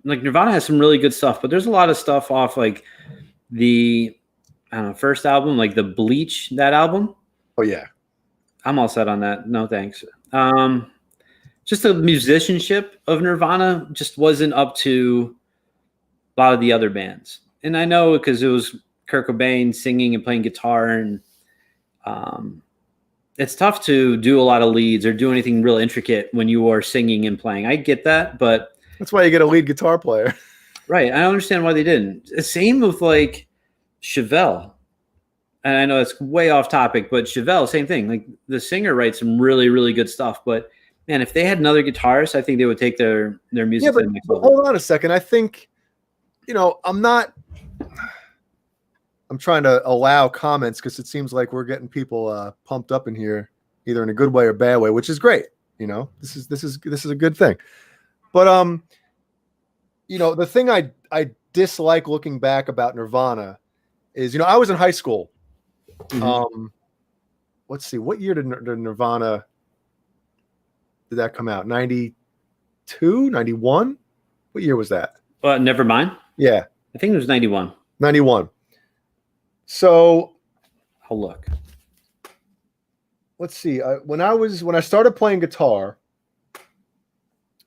B: like Nirvana has some really good stuff, but there's a lot of stuff off like the first album, like the Bleach, that album.
A: Oh yeah.
B: I'm all set on that. No thanks. Just the musicianship of Nirvana just wasn't up to a lot of the other bands. And I know because it was Kurt Cobain singing and playing guitar, and it's tough to do a lot of leads or do anything real intricate when you are singing and playing. I get that, but
A: that's why you get a lead guitar player.
B: Right. I don't understand why they didn't. Same with like Chevelle. And I know it's way off topic, but Chevelle, same thing. Like the singer writes some really, really good stuff. But man, if they had another guitarist, I think they would take their music to the next level.
A: Hold on a second. I think, I'm not. I'm trying to allow comments because it seems like we're getting people pumped up in here, either in a good way or bad way, which is great. You know, this is a good thing. But you know, the thing I dislike looking back about Nirvana is, you know, I was in high school. Let's see, what year did Nirvana did that come out? 92, 91? What year was that?
B: Never mind.
A: Yeah,
B: I think it was 91.
A: 91. So
B: I'll look.
A: let's see. When I started playing guitar,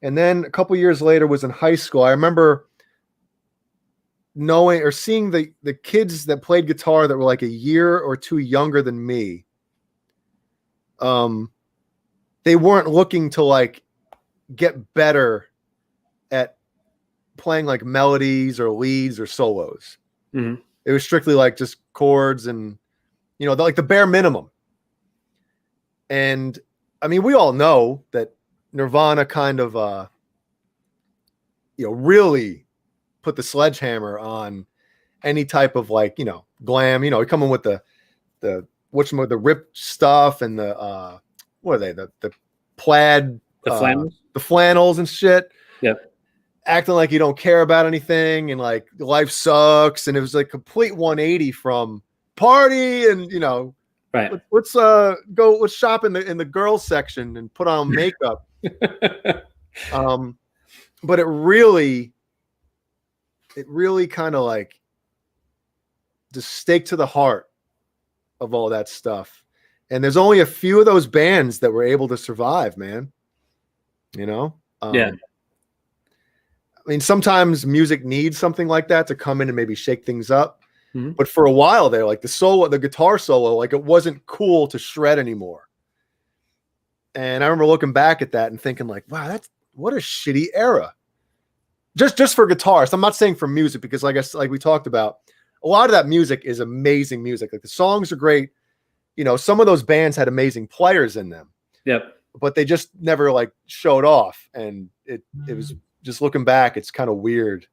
A: and then a couple years later was in high school, I remember knowing or seeing the kids that played guitar that were like a year or two younger than me. They weren't looking to like get better at playing like melodies or leads or solos.
B: Mm-hmm.
A: It was strictly like just chords and, you know, like the bare minimum. And I mean, we all know that Nirvana kind of, you know, really put the sledgehammer on any type of like, you know, glam, you know, coming with the ripped stuff and the, what are they? The plaid, the flannels and shit.
B: Yep.
A: Acting like you don't care about anything and like life sucks. And it was like complete 180 from party and, you know,
B: right.
A: Let's shop in the girls section and put on makeup. But it really kind of like just stake to the heart of all that stuff. And there's only a few of those bands that were able to survive, man. You know?
B: Yeah.
A: I mean, sometimes music needs something like that to come in and maybe shake things up.
B: Mm-hmm.
A: But for a while there, like the guitar solo, like it wasn't cool to shred anymore. And I remember looking back at that and thinking like, wow, what a shitty era. Just for guitarists. I'm not saying for music, because like we talked about, a lot of that music is amazing music. Like the songs are great. You know, some of those bands had amazing players in them.
B: Yep.
A: But they just never like showed off. And it was just looking back, it's kind of weird,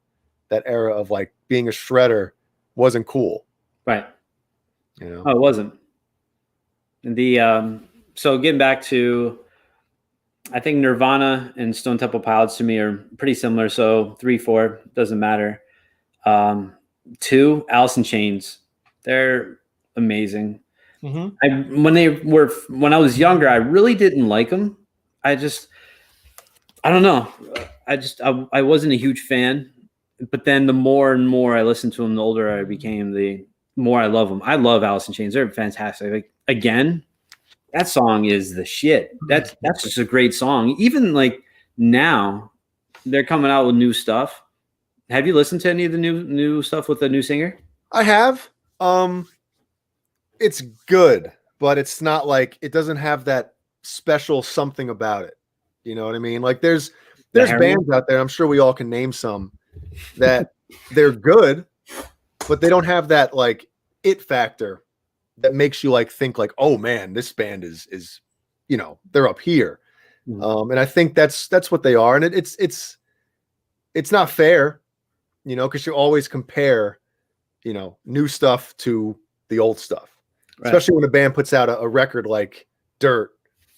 A: that era of like being a shredder wasn't cool.
B: Right.
A: You know?
B: Oh, it wasn't. And so getting back to, I think Nirvana and Stone Temple Pilots to me are pretty similar. So 3, 4, doesn't matter. 2, Alice in Chains. They're amazing.
A: Mm-hmm.
B: When I was younger, I really didn't like them. I don't know. I wasn't a huge fan, but then the more and more I listened to them, the older I became, the more I love them. I love Alice in Chains. They're fantastic. Like, again, that song is the shit. That's just a great song. Even like now, they're coming out with new stuff. Have you listened to any of the new stuff with the new singer?
A: I have. It's good, but it's not like, it doesn't have that special something about it. You know what I mean? Like there's bands out there, I'm sure we all can name some, that they're good, but they don't have that like it factor that makes you like think like, oh man, this band is you know, they're up here. Mm-hmm. And I think that's what they are. And it's not fair, you know, because you always compare, you know, new stuff to the old stuff. Right. Especially when a band puts out a record like Dirt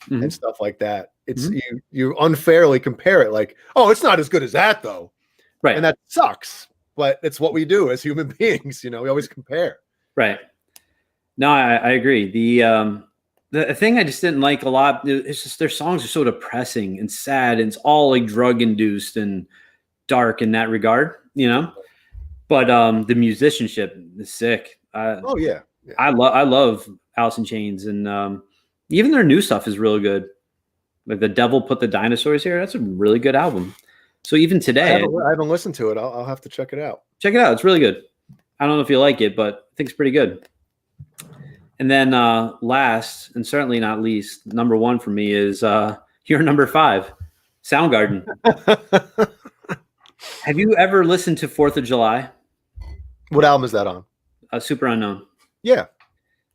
A: mm-hmm. and stuff like that. It's mm-hmm. you unfairly compare it like, oh, it's not as good as that though.
B: Right.
A: And that sucks, but it's what we do as human beings, you know, we always compare.
B: Right. No, I agree. The thing I just didn't like a lot, it's just their songs are so depressing and sad, and it's all like drug induced and dark in that regard, you know. But the musicianship is sick.
A: Oh yeah.
B: I love Alice in Chains, and even their new stuff is really good. Like The Devil Put the Dinosaurs Here. That's a really good album. So even today,
A: I haven't listened to it. I'll have to check it out.
B: Check it out. It's really good. I don't know if you like it, but I think it's pretty good. And then last, and certainly not least, number 1 for me is your number 5, Soundgarden. Have you ever listened to 4th of July?
A: What album is that on?
B: Super Unknown.
A: Yeah.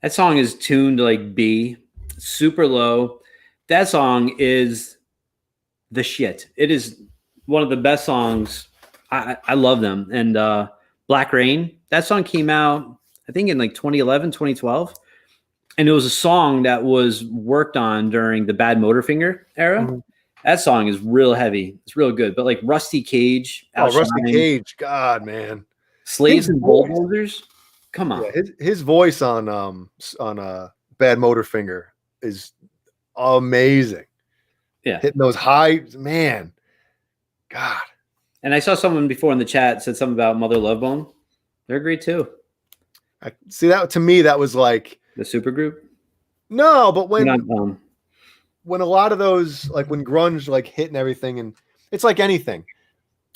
B: That song is tuned like B, super low. That song is the shit. It is one of the best songs. I love them. And Black Rain, that song came out I think in like 2011, 2012. And it was a song that was worked on during the Bad Motorfinger era.
A: Mhm.
B: That song is real heavy. It's real good. But like Rusty Cage,
A: Oh, Rusty
B: Outshine,
A: Cage, God, man.
B: Slaves
A: His
B: and
A: voice.
B: Bulldozers. Come on.
A: Yeah, his voice on Bad Motorfinger is amazing.
B: Yeah.
A: Hitting those highs, man. God.
B: And I saw someone before in the chat said something about Mother Love Bone. They're great too.
A: I see that. To me, that was like
B: The supergroup.
A: no, but
B: You're not dumb.
A: when a lot of those, like when grunge like hit and everything, and it's like anything,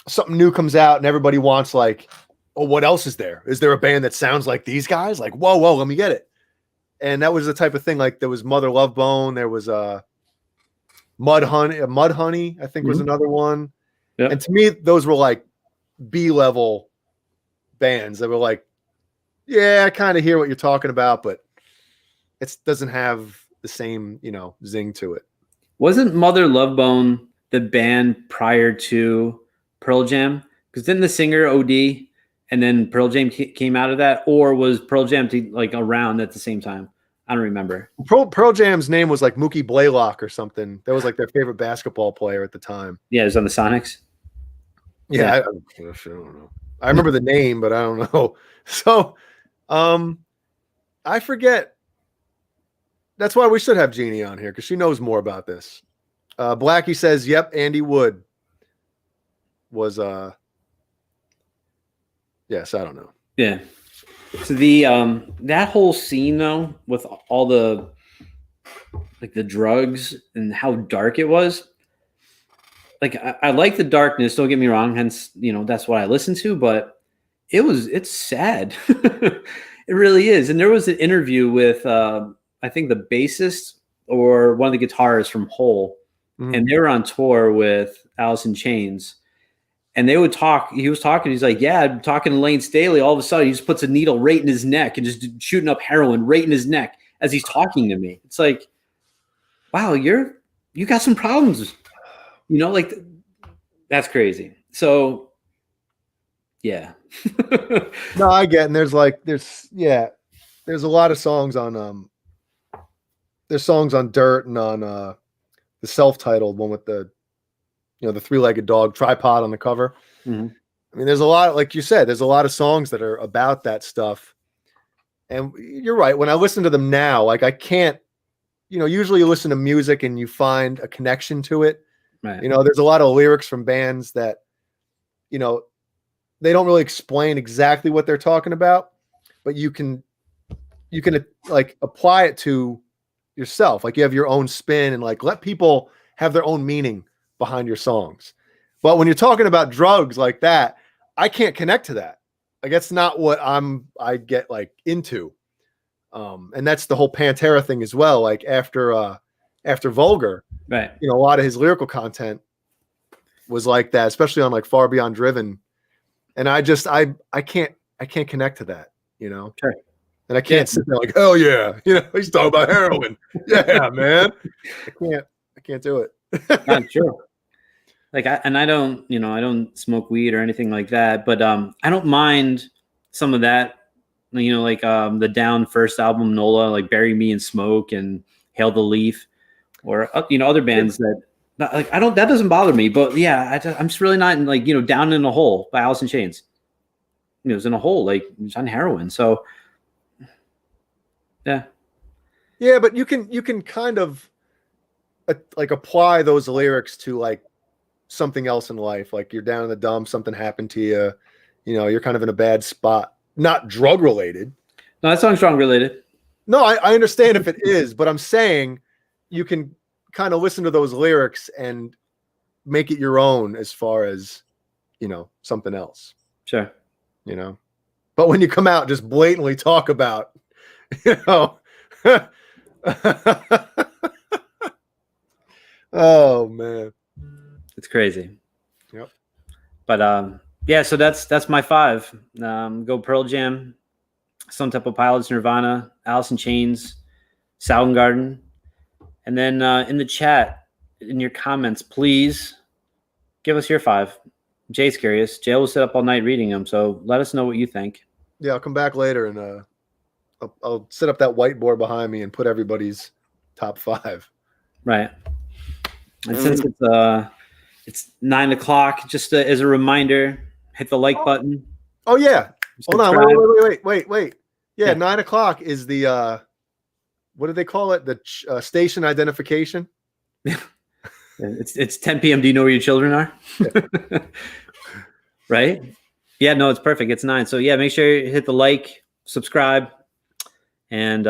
A: something new comes out and everybody wants like, oh, what else is there? Is there a band that sounds like these guys? Like, whoa, let me get it. And that was the type of thing. Like there was Mother Love Bone, there was Mud Honey, I think was another one.
B: Yep.
A: And to me, those were like B-level bands that were like, yeah, I kind of hear what you're talking about, but it doesn't have the same, zing to it.
B: Wasn't Mother Love Bone the band prior to Pearl Jam? Because didn't the singer OD and then Pearl Jam came out of that? Or was Pearl Jam like around at the same time? I don't remember.
A: Pearl Jam's name was like Mookie Blaylock or something. That was like their favorite basketball player at the time.
B: Yeah, it was on the Sonics.
A: Yeah. I don't know. I remember the name, but I don't know. So, I forget. That's why we should have Jeannie on here because she knows more about this. Blackie says, "Yep, Andy Wood was." Yes, I don't know.
B: Yeah. So the that whole scene though, with all the like the drugs and how dark it was. Like I like the darkness. Don't get me wrong. Hence, that's what I listen to. But it's sad. It really is. And there was an interview with I think the bassist or one of the guitarists from Hole, and they were on tour with Alice in Chains. And they would talk. He was talking. He's like, "Yeah, I'm talking to Lane Staley. All of a sudden, he just puts a needle right in his neck and just shooting up heroin right in his neck as he's talking to me." It's like, wow, you got some problems. Like that's crazy. So, yeah.
A: No, I get. And there's a lot of songs on there's songs on Dirt and on the self-titled one with the the three-legged dog tripod on the cover.
B: Mm-hmm.
A: I mean, there's a lot, like you said, there's a lot of songs that are about that stuff. And you're right. When I listen to them now, like I can't, usually you listen to music and you find a connection to it.
B: Right.
A: There's a lot of lyrics from bands that, they don't really explain exactly what they're talking about, but you can like apply it to yourself. Like you have your own spin and like let people have their own meaning behind your songs. But when you're talking about drugs like that, I can't connect to that. Like that's not what I get like into. And that's the whole Pantera thing as well. Like after Vulgar,
B: right.
A: A lot of his lyrical content was like that, especially on like Far Beyond Driven. And I can't connect to that,
B: Sure.
A: And I can't sit there like, hell yeah, he's talking about heroin. Yeah, man. I can't do it.
B: Not true. Like I don't smoke weed or anything like that, but I don't mind some of that. Like the Down first album, Nola, like Bury Me in Smoke and Hail the Leaf, or other bands that like that doesn't bother me. But yeah, I'm just really not in, like Down in a Hole by Alice in Chains. It was in a hole, like it's on heroin. So yeah,
A: but you can kind of like apply those lyrics to like something else in life. Like you're down in the dumps, something happened to you, you're kind of in a bad spot, not drug related.
B: No, that song's drug related.
A: No, I understand if it is, but I'm saying you can kind of listen to those lyrics and make it your own as far as, something else.
B: Sure.
A: But when you come out, just blatantly talk about, oh man.
B: It's crazy.
A: Yep.
B: But yeah, so that's my 5. Go Pearl Jam, Stone Temple Pilots, Nirvana, Alice in Chains, Soundgarden. And then in the chat, in your comments, please give us your 5. Jay's curious. Jay will sit up all night reading them, so let us know what you think.
A: Yeah, I'll come back later and I'll set up that whiteboard behind me and put everybody's top 5.
B: Right. And since it's 9 o'clock, just as a reminder, hit the like button.
A: Oh yeah. Hold on.
B: Subscribe.
A: Wait. Yeah, 9 o'clock is the what do they call it? The station identification.
B: It's 10 p.m. Do you know where your children are? Right? Yeah, no, it's perfect. It's 9. So yeah, make sure you hit the like, subscribe, and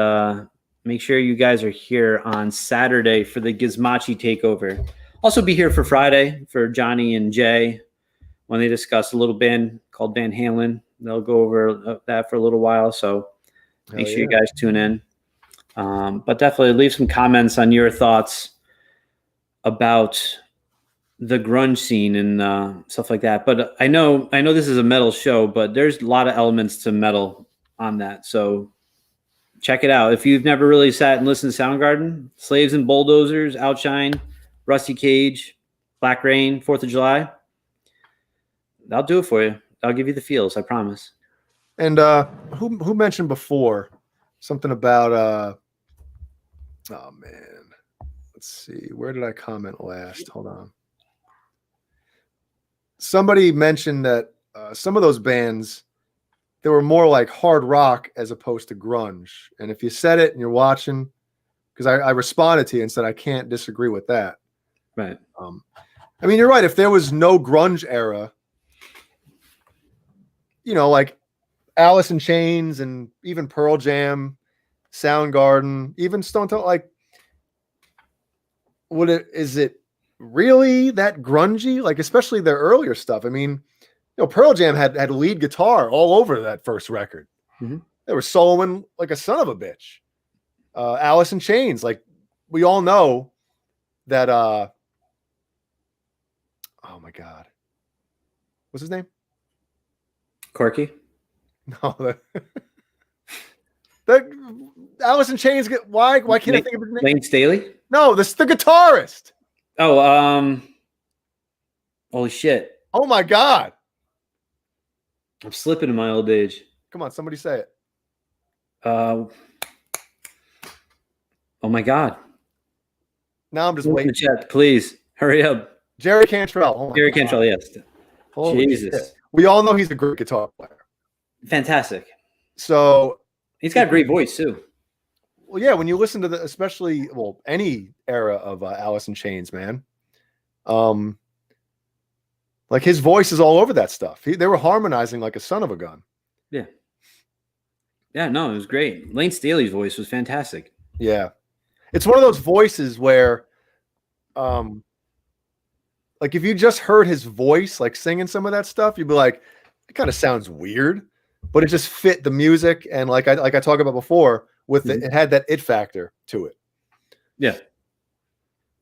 B: make sure you guys are here on Saturday for the Gizmachi takeover. Also be here for Friday for Johnny and Jay when they discuss a little band called Van Halen. They'll go over that for a little while. So make sure you guys tune in. But definitely leave some comments on your thoughts about the grunge scene and stuff like that. But I know this is a metal show, but there's a lot of elements to metal on that. So check it out. If you've never really sat and listened to Soundgarden, Slaves and Bulldozers, Outshine, Rusty Cage, Black Rain, 4th of July, I'll do it for you. I'll give you the feels, I promise.
A: And who mentioned before something about oh man. Let's see. Where did I comment last? Hold on. Somebody mentioned that some of those bands, they were more like hard rock as opposed to grunge. And if you said it and you're watching, because I responded to you and said I can't disagree with that.
B: Right.
A: I mean, you're right. If there was no grunge era, you know, like Alice in Chains and even Pearl Jam, Soundgarden, even Stone Temple, like, is it really that grungy? Like, especially their earlier stuff. I mean, you know, Pearl Jam had lead guitar all over that first record.
B: Mm-hmm.
A: They were soloing like a son of a bitch. Alice in Chains, like we all know that. Oh my God, what's his name?
B: Corky?
A: No, that Alice in Chains. Why can't I think of his name?
B: Lane Staley?
A: No, this the guitarist.
B: Oh, holy shit.
A: Oh my God.
B: I'm slipping in my old age.
A: Come on, somebody say it.
B: Oh my God.
A: Now I'm just
B: Look
A: waiting.
B: in the chat, please hurry up.
A: Jerry Cantrell. Oh my
B: Jerry
A: God.
B: Cantrell, yes.
A: Holy
B: Jesus.
A: shit. We all know he's a great guitar player.
B: Fantastic.
A: So
B: He's got a great voice too.
A: well, yeah, when you listen to especially any era of Alice in Chains, man, like his voice is all over that stuff. They were harmonizing like a son of a gun.
B: Yeah. Yeah, no, it was great. Lane Staley's voice was fantastic.
A: Yeah, it's one of those voices where, like if you just heard his voice, like singing some of that stuff, you'd be like, it kind of sounds weird, but it just fit the music and like I talked about before. It had that it factor to it.
B: Yeah.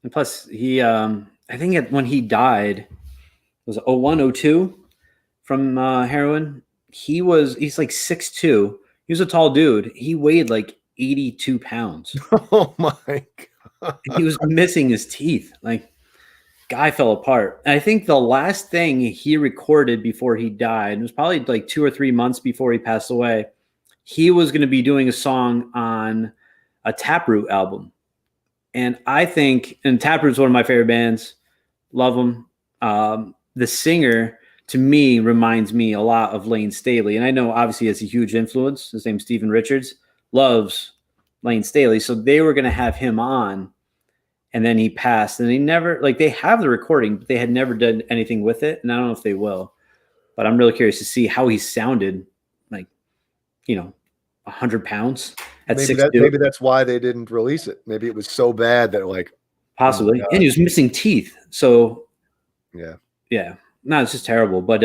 B: And plus he I think when he died, it was 01, 02 from heroin. He's like 6'2". He was a tall dude. He weighed like 82 pounds.
A: Oh my God.
B: He was missing his teeth. Like, guy fell apart. And I think the last thing he recorded before he died, it was probably like 2 or 3 months before he passed away. He was going to be doing a song on a Taproot album. And I think, and Taproot's one of my favorite bands. Love them. The singer, to me, reminds me a lot of Lane Staley. And I know obviously he has a huge influence. His name's Stephen Richards. Loves Lane Staley. So they were going to have him on. And then he passed. And they never, like, they have the recording, but they had never done anything with it. And I don't know if they will. But I'm really curious to see how he sounded, like, 100 pounds at 6'2".
A: Maybe that's why they didn't release it. Maybe it was so bad that like
B: possibly, and he was missing teeth. So yeah, no, it's just terrible. But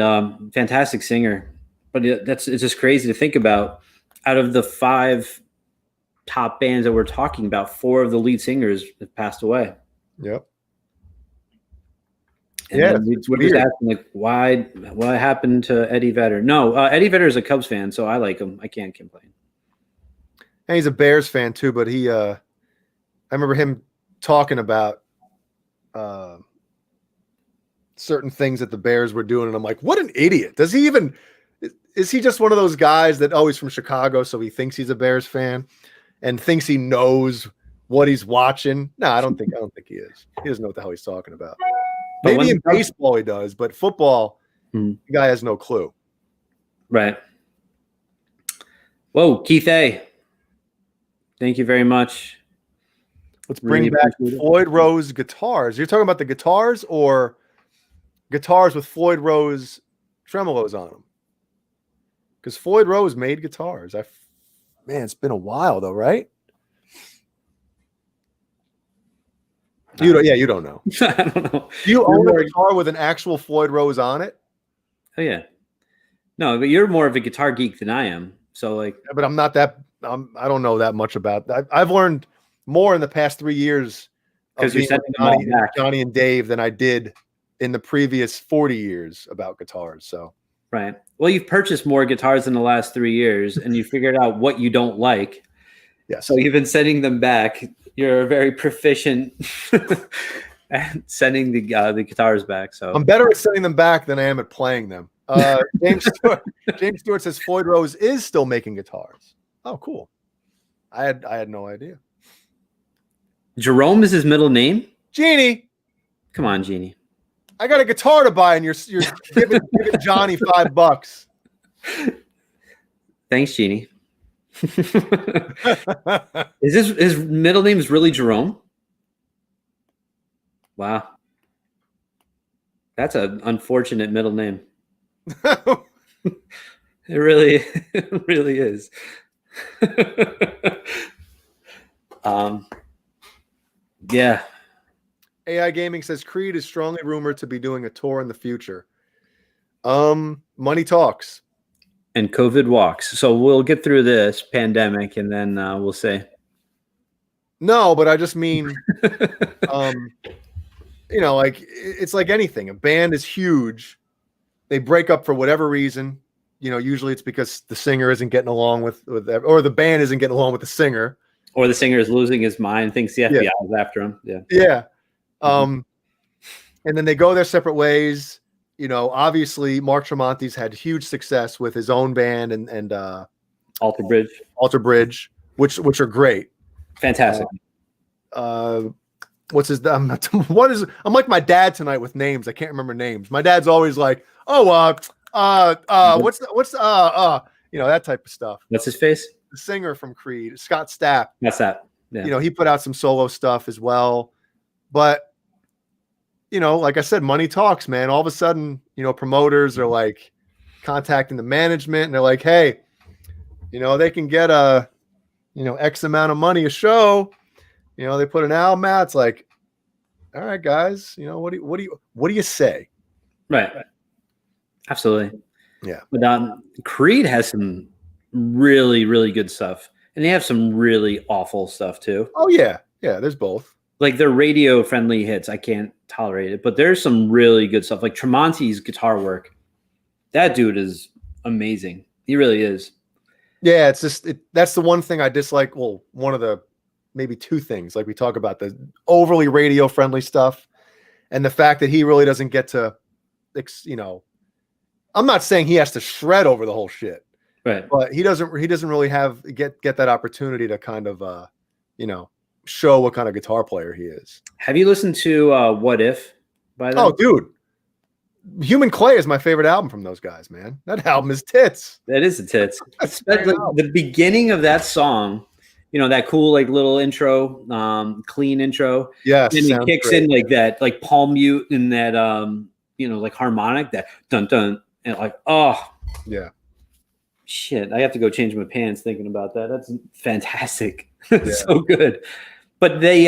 B: fantastic singer. But it's just crazy to think about. Out of the 5 top bands that we're talking about, 4 of the lead singers have passed away.
A: Yep.
B: And we're just asking, like, why? What happened to Eddie Vedder? No, Eddie Vedder is a Cubs fan, so I like him. I can't complain.
A: And he's a Bears fan too, but I remember him talking about certain things that the Bears were doing, and I'm like, what an idiot! Does he even is he just one of those guys that he's from Chicago, so he thinks he's a Bears fan and thinks he knows what he's watching? No, I don't think he is. He doesn't know what the hell he's talking about. Maybe in baseball he does, but football, the guy has no clue.
B: Right. Whoa, Keith A. Thank you very much.
A: Let's bring back Floyd Rose guitars. You're talking about the guitars or guitars with Floyd Rose tremolos on them? Because Floyd Rose made guitars. Man, it's been a while though, right? You don't know.
B: I don't know.
A: Do you own a guitar with an actual Floyd Rose on it?
B: Oh yeah. No, but you're more of a guitar geek than I am. So like,
A: but I'm not that. I don't know that much about that. I've learned more in the past 3 years of being Johnny and Dave than I did in the previous 40 years about guitars. So
B: right. Well, you've purchased more guitars in the last 3 years, and you figured out what you don't like.
A: Yeah.
B: So you've been sending them back. You're very proficient at sending the guitars back. So
A: I'm better at sending them back than I am at playing them. James Stewart says Floyd Rose is still making guitars. Oh, cool. I had no idea.
B: Jerome is his middle name?
A: Jeannie.
B: Come on, Jeannie.
A: I got a guitar to buy, and you're giving Johnny $5.
B: Thanks, Jeannie. Is his middle name is really Jerome? Wow. That's an unfortunate middle name. It really is. Yeah.
A: AI Gaming says Creed is strongly rumored to be doing a tour in the future. Money talks.
B: And COVID walks. So we'll get through this pandemic and then we'll say.
A: No, but I just mean, like it's like anything. A band is huge. They break up for whatever reason. Usually it's because the singer isn't getting along with or the band isn't getting along with the singer.
B: Or the singer is losing his mind, thinks the FBI is after him. Yeah.
A: Yeah. And then they go their separate ways. Obviously Mark Tremonti's had huge success with his own band and
B: Alter Bridge,
A: which are great.
B: Fantastic.
A: What's his I'm like my dad tonight with names. I can't remember names. My dad's always like, that type of stuff.
B: What's his face?
A: The singer from Creed, Scott Stapp.
B: That's that. Yeah.
A: He put out some solo stuff as well. But like I said, money talks, man. All of a sudden, promoters are like contacting the management and they're like, hey, they can get X amount of money a show. They put an album out. It's like, all right, guys, what do you say?
B: Right. Absolutely.
A: Yeah.
B: But Creed has some really, really good stuff. And they have some really awful stuff too.
A: Oh yeah. Yeah. There's both.
B: Like their radio friendly hits. I can't tolerate it, but there's some really good stuff. Like Tremonti's guitar work. That dude is amazing. He really is.
A: Yeah. It's just, that's the one thing I dislike. Well, one of the, maybe two things, like we talk about the overly radio friendly stuff and the fact that he really doesn't get to, I'm not saying he has to shred over the whole shit,
B: right?
A: But he doesn't really get that opportunity to kind of, show what kind of guitar player he is.
B: Have you listened to What If by them?
A: Oh, dude. Human Clay is my favorite album from those guys, man. That album is tits.
B: That is the tits. The beginning of that song, that cool like little intro, clean intro.
A: Yes.
B: And it kicks in like that, like palm mute and that like harmonic, that dun dun, and like, oh
A: yeah.
B: Shit. I have to go change my pants thinking about that. That's fantastic. Yeah. So good. But they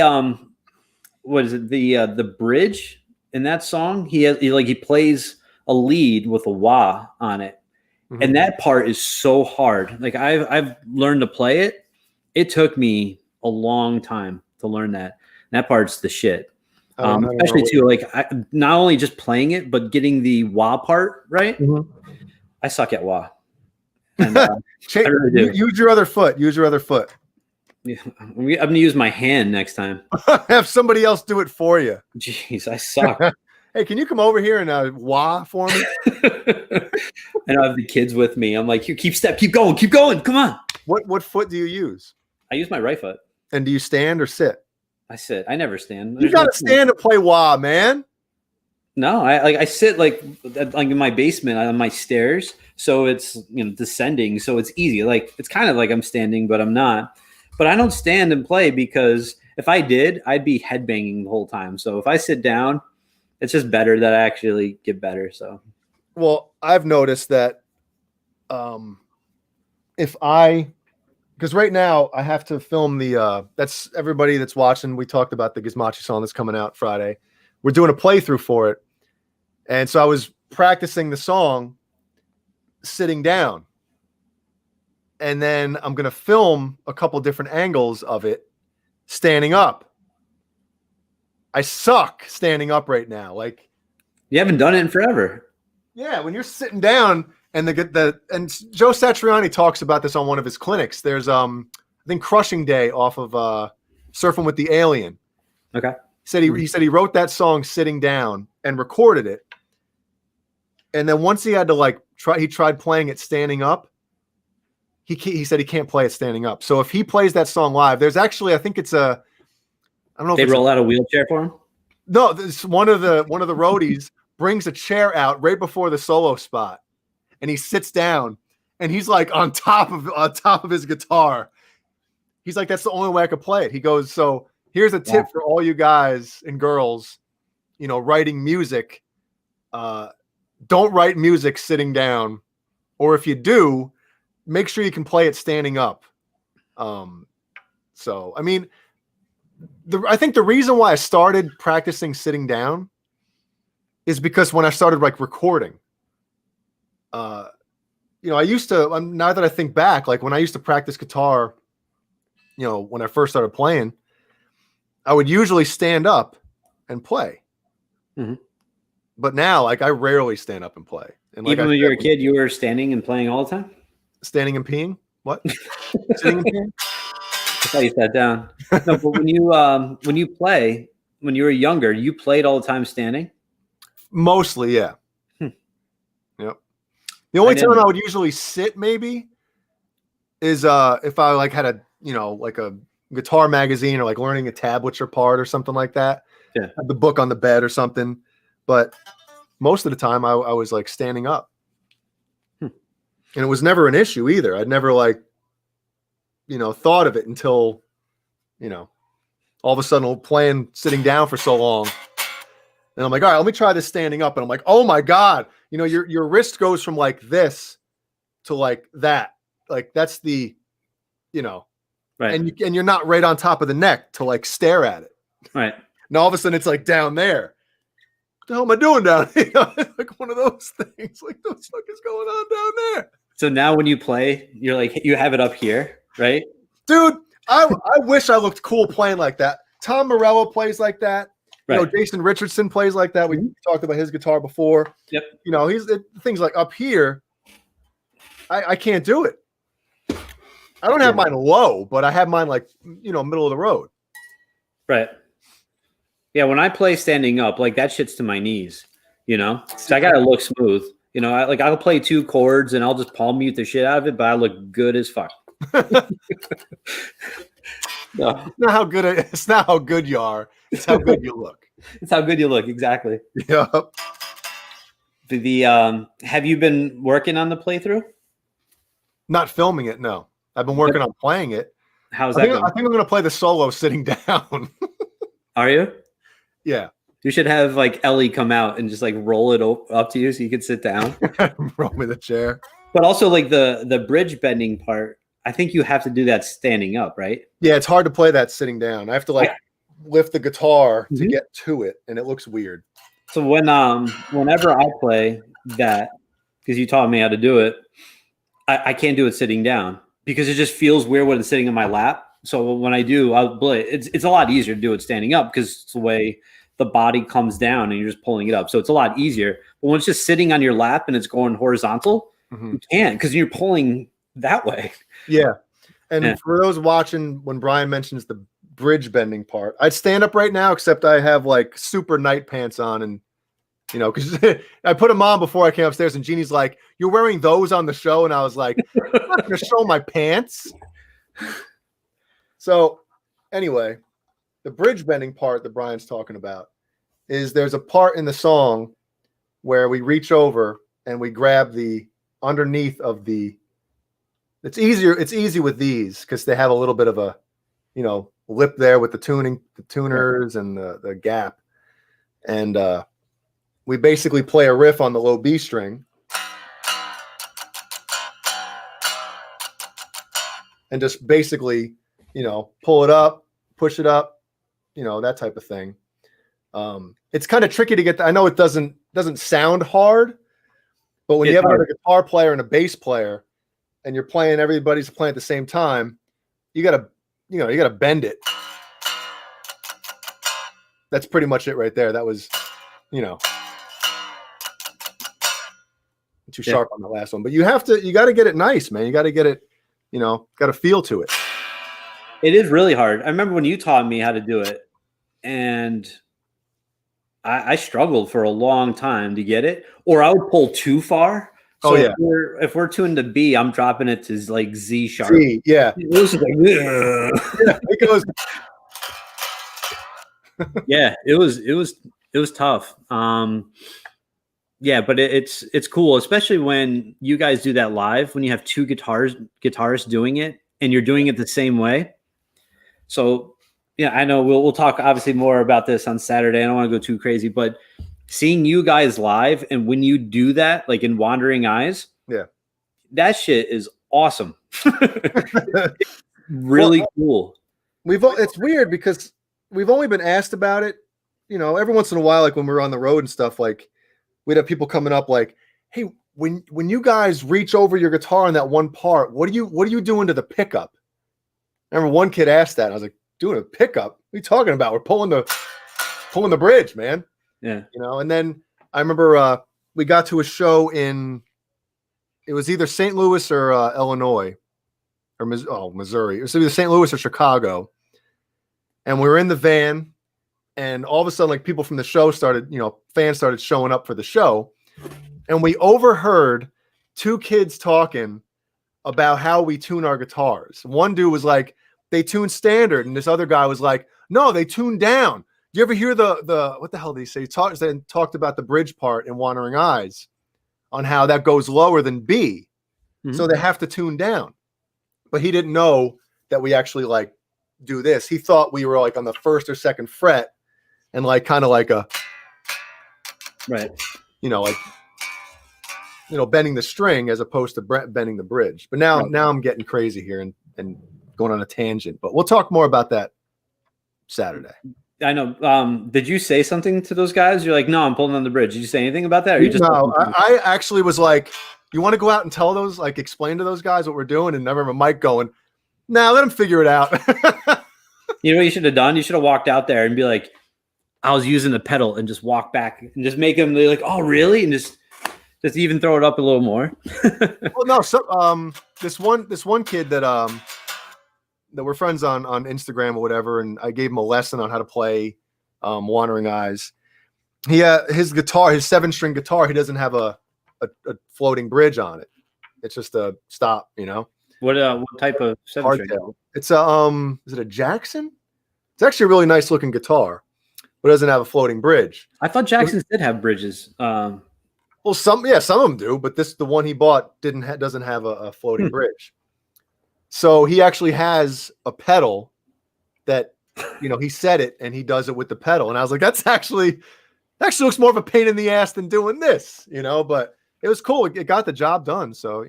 B: what is it? The bridge in that song, he plays a lead with a wah on it. Mm-hmm. And that part is so hard. Like I've learned to play it. It took me a long time to learn that. And that part's the shit. Especially too, like not only just playing it, but getting the wah part right. Mm-hmm. I suck at wah. And,
A: use your other foot.
B: Yeah, I'm gonna use my hand next time.
A: Have somebody else do it for you.
B: Jeez, I suck.
A: Hey, can you come over here and wah for me?
B: And I have the kids with me. I'm like, here, keep going, come on.
A: What foot do you use?
B: I use my right foot.
A: And do you stand or sit?
B: I sit. I never stand.
A: You gotta stand to play wah, man.
B: No, I sit like in my basement on my stairs, so it's descending, so it's easy. Like it's kind of like I'm standing, but I'm not. But I don't stand and play because if I did, I'd be headbanging the whole time. So if I sit down, it's just better that I actually get better. So,
A: well, I've noticed that because right now I have to film that's everybody that's watching. We talked about the Gizmachi song that's coming out Friday. We're doing a playthrough for it. And so I was practicing the song sitting down. And then I'm going to film a couple different angles of it standing up. I suck standing up right now. Like,
B: you haven't done it in forever.
A: Yeah, when you're sitting down and and Joe Satriani talks about this on one of his clinics. There's I think Crushing Day off of Surfing with the Alien.
B: Okay.
A: He said he wrote that song sitting down and recorded it. And then once he had to he tried playing it standing up. He said he can't play it standing up. So if he plays that song live, there's actually, I think it's I don't know.
B: They roll out a wheelchair for him.
A: No, this one of the roadies brings a chair out right before the solo spot, and he sits down, and he's like on top of his guitar. He's like, that's the only way I could play it. He goes, so here's a tip for all you guys and girls, writing music. Don't write music sitting down, or if you do, make sure you can play it standing up. So, I mean, I think the reason why I started practicing sitting down is because when I started recording, I used to, now that I think back, when I used to practice guitar, when I first started playing, I would usually stand up and play.
B: Mm-hmm.
A: But now, I rarely stand up and play. And
B: even when you were a kid, you were standing and playing all the time?
A: Standing and peeing? What? Sitting and peeing?
B: I thought you sat down. No, but when you play, when you were younger, you played all the time standing?
A: Mostly, yeah. Yep. The only time I would usually sit maybe is if I had a a guitar magazine or learning a tablature part or something like that.
B: Yeah.
A: Had the book on the bed or something. But most of the time I was standing up. And it was never an issue either. I'd never thought of it until, all of a sudden playing sitting down for so long. And I'm like, all right, let me try this standing up. And I'm like, oh my God, your wrist goes from this to that. That's the,
B: right.
A: And you're not right on top of the neck to stare at it.
B: Right.
A: And all of a sudden it's down there. What the hell am I doing down here? One of those things. What the fuck is going on down there?
B: So now when you play, you're you have it up here, right?
A: Dude, I wish I looked cool playing like that. Tom Morello plays like that.
B: Right.
A: Jason Richardson plays like that. We talked about his guitar before.
B: Yep.
A: He's things up here. I can't do it. I don't have mine low, but I have mine middle of the road.
B: Right. Yeah, when I play standing up, that shit's to my knees, So I gotta look smooth. I'll play 2 chords and I'll just palm mute the shit out of it, but I look good as fuck. No.
A: It's not how good you are. It's how good you look.
B: It's how good you look, exactly.
A: Yep.
B: Have you been working on the playthrough?
A: Not filming it, no. I've been working on playing it.
B: How's that going?
A: I think I'm gonna play the solo sitting down.
B: Are you?
A: Yeah.
B: You should have Ellie come out and just roll it up to you so you could sit down.
A: Roll me the chair.
B: But also the bridge bending part, I think you have to do that standing up, right?
A: Yeah, it's hard to play that sitting down. I have to lift the guitar to get to it, and it looks weird.
B: So whenever I play that, because you taught me how to do it, I can't do it sitting down because it just feels weird when it's sitting in my lap. So when I do, I'll play. It's a lot easier to do it standing up because it's the way the body comes down and you're just pulling it up. So it's a lot easier. But when it's just sitting on your lap and it's going horizontal, you can't because you're pulling that way.
A: Yeah. And for those watching, when Brian mentions the bridge bending part, I'd stand up right now, except I have super night pants on and you know, because I put them on before I came upstairs, and Jeannie's like, "You're wearing those on the show," and I was like, "I'm not going to show my pants." So, anyway, the bridge bending part that Brian's talking about is there's a part in the song where we reach over and we grab the underneath of the. It's easier. It's easy with these because they have a little bit of a, lip there with the tuners and the gap, and we basically play a riff on the low B string, and just basically, pull it up, push it up, that type of thing. It's kind of tricky to get. I know it doesn't sound hard, but when you have a guitar player and a bass player, and you're playing, everybody's playing at the same time, you gotta bend it. That's pretty much it right there. That was, too sharp on the last one, but you got to get it nice, man. You got to get it, got to feel to it.
B: It is really hard. I remember when you taught me how to do it, and I struggled for a long time to get it, or I would pull too far. So if we're tuned to B, I'm dropping it to like Z sharp.
A: Z, yeah.
B: It was just like,
A: yeah, it goes.
B: Yeah, it was tough. Yeah, but it's cool, especially when you guys do that live, when you have two guitarists doing it and you're doing it the same way. So yeah, I know we'll talk obviously more about this on Saturday. I don't want to go too crazy, but seeing you guys live and when you do that, like in Wandering Eyes,
A: yeah,
B: that shit is awesome. Really cool.
A: It's weird because we've only been asked about it, every once in a while, like when we're on the road and stuff, like we'd have people coming up like, "Hey, when you guys reach over your guitar on that one part, what are you doing to the pickup?" I remember one kid asked that. And I was like, "Doing a pickup? What are you talking about? We're pulling the bridge, man."
B: Yeah.
A: And then I remember we got to a show it was either St. Louis or Illinois or Missouri. It was either St. Louis or Chicago. And we were in the van, and all of a sudden, like people from the show started, fans started showing up for the show. And we overheard two kids talking about how we tune our guitars. One dude was like, they tune standard. And this other guy was like, no, they tune down. Do you ever hear the what the hell did he say? He talked about the bridge part in Wandering Eyes on how that goes lower than B. Mm-hmm. So they have to tune down. But he didn't know that we actually like do this. He thought we were like on the first or second fret and like kind of like a
B: right.
A: Bending the string as opposed to bending the bridge. But now I'm getting crazy here and going on a tangent. But we'll talk more about that Saturday.
B: I know. Did you say something to those guys? You're like, no, I'm pulling on the bridge. Did you say anything about that? Or you just
A: I actually was like, you want to go out and tell those, like explain to those guys what we're doing? And I remember Mike going, nah, let them figure it out.
B: You know what you should have done? You should have walked out there and be like, I was using the pedal, and just walk back and just make them be like, oh, really? And just even throw it up a little more.
A: Well, no. So this one kid that we're friends on Instagram or whatever, and I gave him a lesson on how to play Wandering Eyes. His guitar, his 7-string guitar, he doesn't have a floating bridge on it. It's just a stop,
B: What type of 7-string?
A: It's is it a Jackson? It's actually a really nice looking guitar, but it doesn't have a floating bridge.
B: I thought Jacksons did have bridges.
A: Well, some of them do, but the one he bought doesn't have a floating bridge. So he actually has a pedal that, he set it and he does it with the pedal. And I was like, that's actually looks more of a pain in the ass than doing this, but it was cool. It got the job done. So,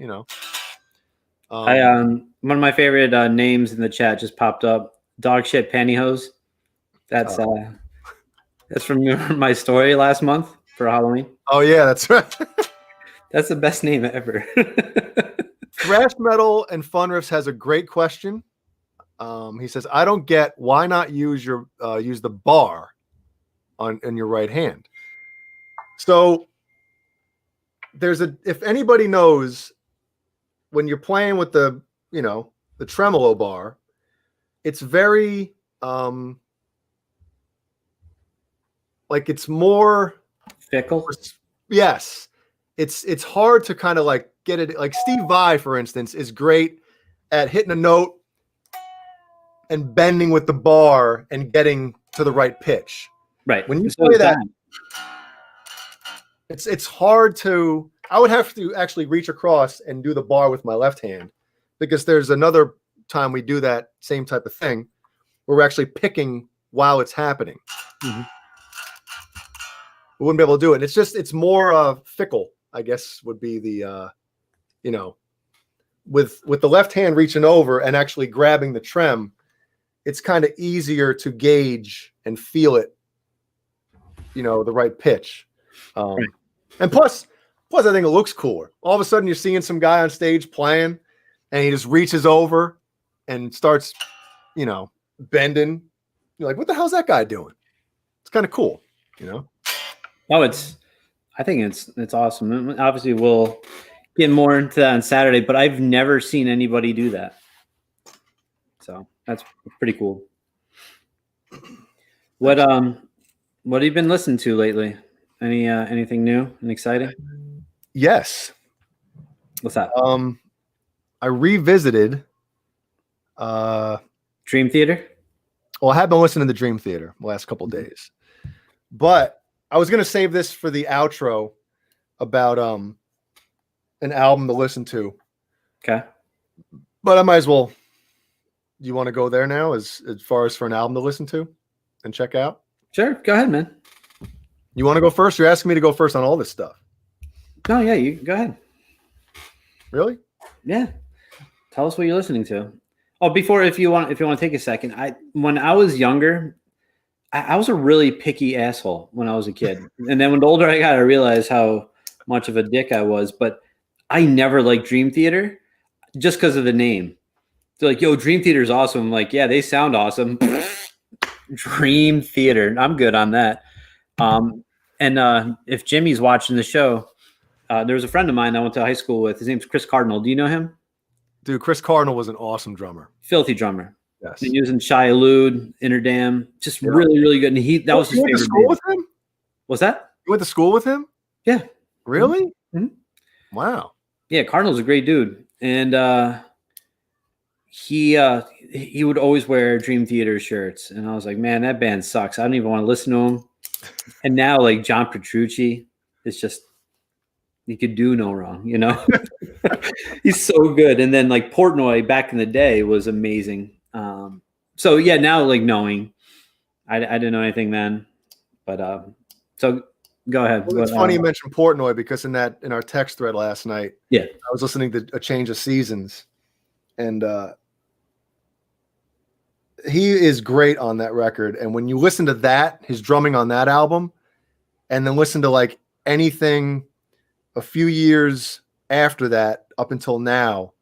B: one of my favorite names in the chat just popped up. Dog shit pantyhose. That's from my story last month for Halloween.
A: Oh yeah, that's right.
B: That's the best name ever.
A: Thrash Metal and Fun Riffs has a great question. He says, I don't get why not use the bar in your right hand. So if anybody knows, when you're playing with the tremolo bar, it's very like it's more
B: Fickle.
A: Yes. It's hard to kind of like get it. Like Steve Vai, for instance, is great at hitting a note and bending with the bar and getting to the right pitch.
B: Right.
A: When you
B: So
A: play
B: is
A: that, it's hard to. I would have to actually reach across and do the bar with my left hand, because there's another time we do that same type of thing where we're actually picking while it's happening.
B: Mm-hmm.
A: We wouldn't be able to do it. It's more fickle, I guess, would be the with the left hand reaching over and actually grabbing the trem, it's kind of easier to gauge and feel it, the right pitch.
B: Right.
A: And plus I think it looks cooler. All of a sudden you're seeing some guy on stage playing and he just reaches over and starts, bending. You're like, what the hell's that guy doing? It's kind of cool,
B: Oh, I think it's awesome. Obviously, we'll get more into that on Saturday, but I've never seen anybody do that. So that's pretty cool. What have you been listening to lately? Anything new and exciting?
A: Yes.
B: What's that?
A: I revisited
B: Dream Theater?
A: Well, I have been listening to the Dream Theater the last couple of days, but I was going to save this for the outro about an album to listen to.
B: Okay.
A: But I might as well. Do you want to go there now as far as for an album to listen to and check out?
B: Sure. Go ahead, man.
A: You want to go first? You're asking me to go first on all this stuff.
B: No, yeah, you go ahead.
A: Really?
B: Yeah. Tell us what you're listening to. Oh, before, if you want to take a second, when I was younger, I was a really picky asshole when I was a kid. And then when the older I got, I realized how much of a dick I was. But I never liked Dream Theater just because of the name. They're like, yo, Dream Theater is awesome. I'm like, yeah, they sound awesome. Dream Theater. I'm good on that. And if Jimmy's watching the show, there was a friend of mine I went to high school with. His name's Chris Cardinal. Do you know him?
A: Dude, Chris Cardinal was an awesome drummer.
B: Filthy drummer.
A: Yes.
B: And using Shia Elude, Interdam, just really, really good. And that was his
A: favorite. You went to school with him?
B: What's that?
A: You went to school with him?
B: Yeah.
A: Really?
B: Mm-hmm.
A: Wow.
B: Yeah, Cardinal's a great dude. And he would always wear Dream Theater shirts. And I was like, man, that band sucks. I don't even want to listen to him. And now, like, John Petrucci is just, he could do no wrong, He's so good. And then, like, Portnoy back in the day was amazing. So yeah, now, like, knowing, I didn't know anything then, but so go ahead.
A: Well, it's funny you mentioned Portnoy, because in our text thread last night,
B: yeah,
A: I was listening to A Change of Seasons, and he is great on that record. And when you listen to that, his drumming on that album, and then listen to like anything a few years after that up until now,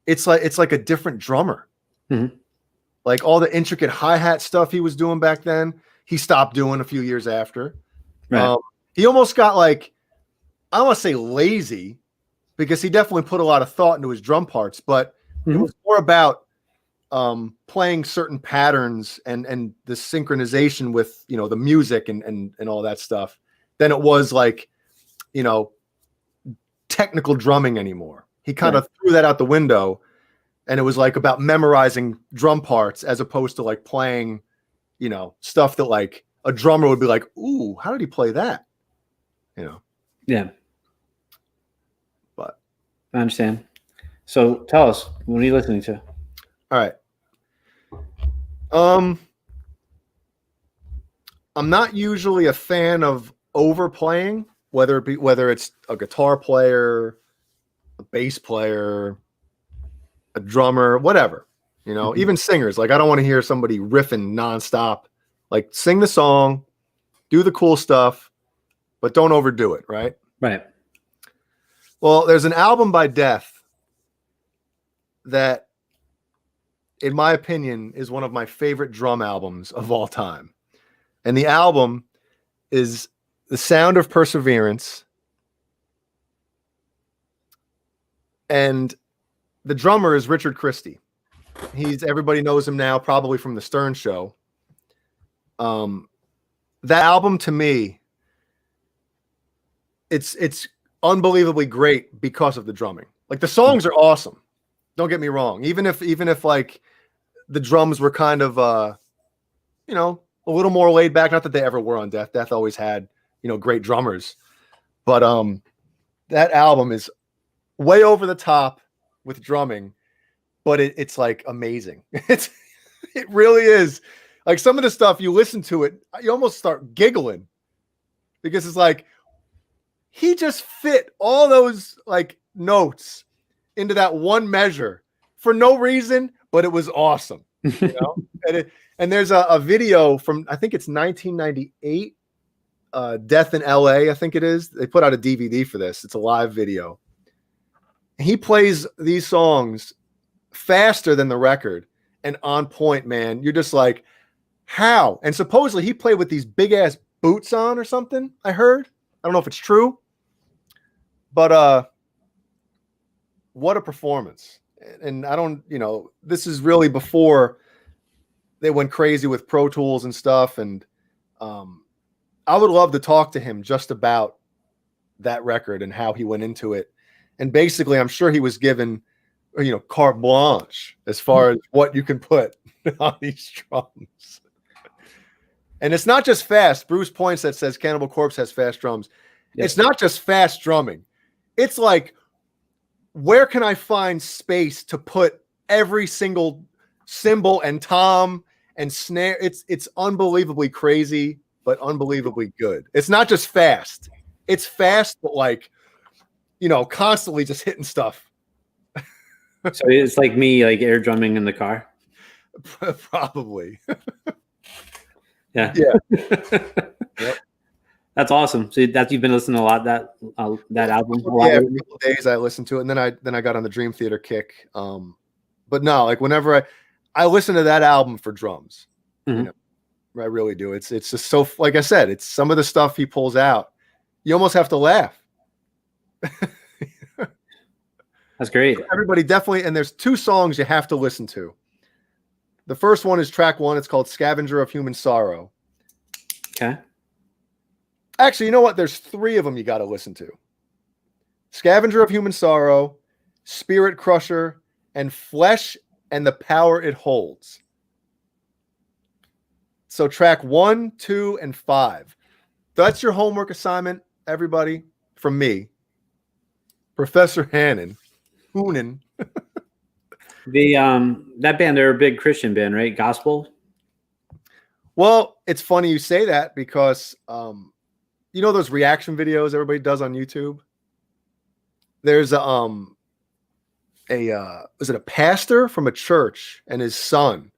A: it's like a different drummer.
B: Mm-hmm.
A: Like all the intricate hi-hat stuff he was doing back then, he stopped doing a few years after.
B: Right.
A: He almost got like, I don't want to say lazy, because he definitely put a lot of thought into his drum parts, but it was more about playing certain patterns and the synchronization with, the music and all that stuff than it was like, technical drumming anymore. He kind of threw that out the window, and it was like about memorizing drum parts as opposed to like playing, stuff that like a drummer would be like, ooh, how did he play that?
B: Yeah.
A: But
B: I understand. So tell us, what are you listening to?
A: All right. I'm not usually a fan of overplaying, whether it's a guitar player, a bass player, a drummer, whatever, even singers. Like, I don't want to hear somebody riffing nonstop. Like, sing the song, do the cool stuff, but don't overdo it. Right.
B: Right.
A: Well, there's an album by Death that, in my opinion, is one of my favorite drum albums of all time. And the album is The Sound of Perseverance. And the drummer is Richard Christie. Everybody knows him now, probably from the Stern Show. That album, to me, it's unbelievably great because of the drumming. Like the songs are awesome. Don't get me wrong. Even if like the drums were kind of you know, a little more laid back. Not that they ever were on Death. Death always had, you know, great drummers. But that album is way over the top with drumming, but it's like amazing. It really is. Like some of the stuff you listen to it, you almost start giggling because it's like he just fit all those like notes into that one measure for no reason, but it was awesome. You know? And there's a video from, I think it's 1998, Death in LA, I think it is. They put out a DVD for this. It's a live video. He plays these songs faster than the record and on point, man. You're just like, how? And supposedly he played with these big ass boots on or something, I heard. I don't know if it's true. But what a performance. And I don't, you know, this is really before they went crazy with Pro Tools and stuff. And I would love to talk to him just about that record and how he went into it. And basically, I'm sure he was given, you know, carte blanche as far as what you can put on these drums. And it's not just fast. Bruce points that says Cannibal Corpse has fast drums. Yes. It's not just fast drumming. It's like, where can I find space to put every single cymbal and tom and snare? It's unbelievably crazy, but unbelievably good. It's not just fast. It's fast, but like, you know, constantly just hitting stuff.
B: So it's like me, like air drumming in the car.
A: Probably.
B: Yeah.
A: Yep.
B: That's awesome. So that's, you've been listening a lot that album.
A: Yeah, every couple of days I listened to it, and then I got on the Dream Theater kick. But no, like whenever I listen to that album for drums, you know, I really do. It's just so, like I said, it's some of the stuff he pulls out. You almost have to laugh.
B: That's great.
A: Everybody definitely, and there's two songs you have to listen to. The first one is track 1. It's called Scavenger of Human Sorrow.
B: Okay.
A: Actually, you know what? There's 3 of them you got to listen to. Scavenger of Human Sorrow, Spirit Crusher, and Flesh and the Power It Holds. So track 1, 2, and 5. That's your homework assignment, everybody, from me, Professor Hoonan.
B: That band, they're a big Christian band, right? Gospel.
A: Well, it's funny you say that because you know those reaction videos everybody does on YouTube? There's was it a pastor from a church and his son?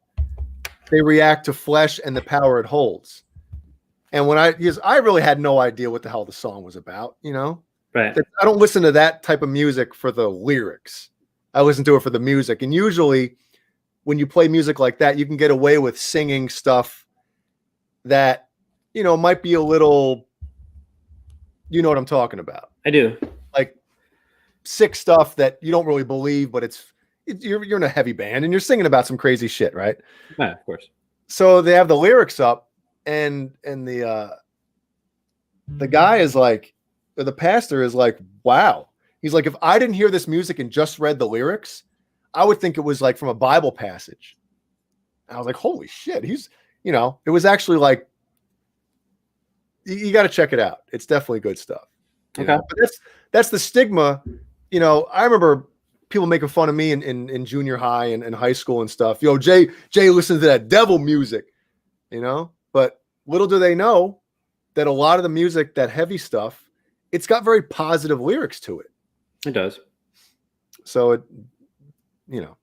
A: They react to Flesh and the Power It Holds. And when I really had no idea what the hell the song was about, you know?
B: Right.
A: I don't listen to that type of music for the lyrics. I listen to it for the music. And usually when you play music like that, you can get away with singing stuff that, you know, might be a little, you know what I'm talking about.
B: I do.
A: Like sick stuff that you don't really believe, but you're in a heavy band and you're singing about some crazy shit, right?
B: Yeah, of course.
A: So they have the lyrics up and the guy is like, the pastor is like, wow. He's like, if I didn't hear this music and just read the lyrics, I would think it was like from a Bible passage. And I was like, holy shit. He's, you know, it was actually like, you got to check it out. It's definitely good stuff.
B: Okay.
A: But that's the stigma. You know, I remember people making fun of me in junior high and high school and stuff. Yo, Jay listens to that devil music, you know, but little do they know that a lot of the music, that heavy stuff, it's got very positive lyrics to it.
B: It does.
A: So it, you know.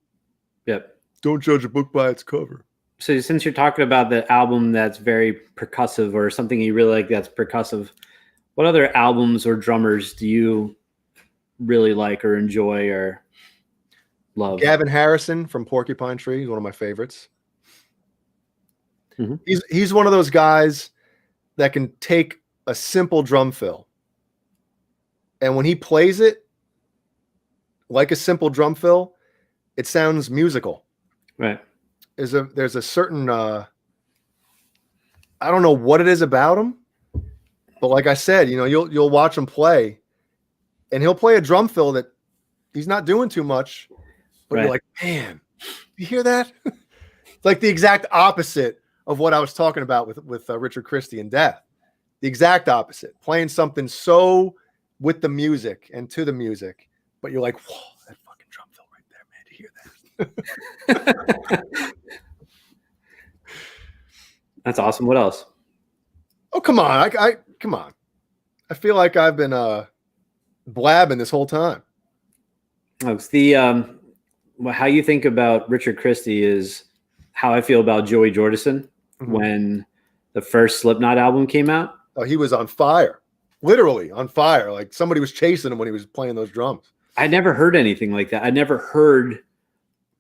B: Yep.
A: Don't judge a book by its cover.
B: So since you're talking about the album that's very percussive or something you really like that's percussive, what other albums or drummers do you really like or enjoy or love?
A: Gavin Harrison from Porcupine Tree is one of my favorites.
B: Mm-hmm.
A: He's one of those guys that can take a simple drum fill, and when he plays it like a simple drum fill, it sounds musical.
B: Right.
A: There's a certain I don't know what it is about him, But like I said, you know, you'll watch him play, and he'll play a drum fill that he's not doing too much, but you're like, man, you hear that? It's like the exact opposite of what I was talking about with Richard Christie and Death. The exact opposite, playing something so with the music and to the music, but you're like, whoa, that fucking drum fill right there, man. Do you hear that?
B: That's awesome. What else?
A: Oh, come on. Come on. I feel like I've been blabbing this whole time.
B: Oh, it's the how you think about Richard Christie is how I feel about Joey Jordison when the first Slipknot album came out.
A: Oh, he was on fire. Literally on fire. Like somebody was chasing him when he was playing those drums.
B: I never heard anything like that. I never heard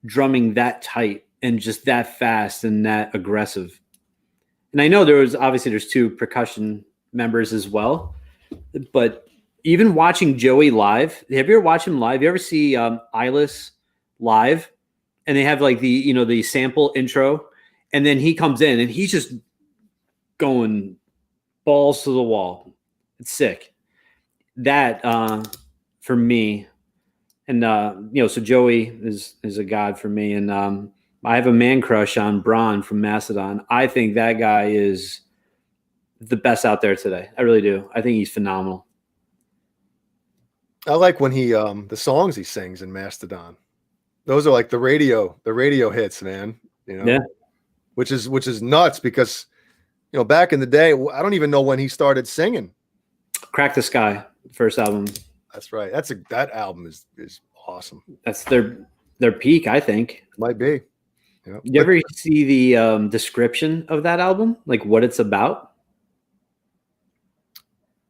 B: drumming that tight and just that fast and that aggressive. And I know there's two percussion members as well, but even watching Joey live, have you ever watched him live? You ever see Eyeless live? And they have like the sample intro, and then he comes in and he's just going balls to the wall. It's sick. That for me, and so Joey is a god for me, and I have a man crush on Braun from Mastodon. I think that guy is the best out there today. I really do. I think he's phenomenal.
A: I like when he the songs he sings in Mastodon. Those are like the radio hits, man. You know,
B: yeah.
A: Which is nuts because back in the day, I don't even know when he started singing.
B: Crack the Sky, first album.
A: That's right. That album is awesome.
B: That's their peak, I think.
A: Might be. Yep.
B: You ever see the description of that album, like what it's about?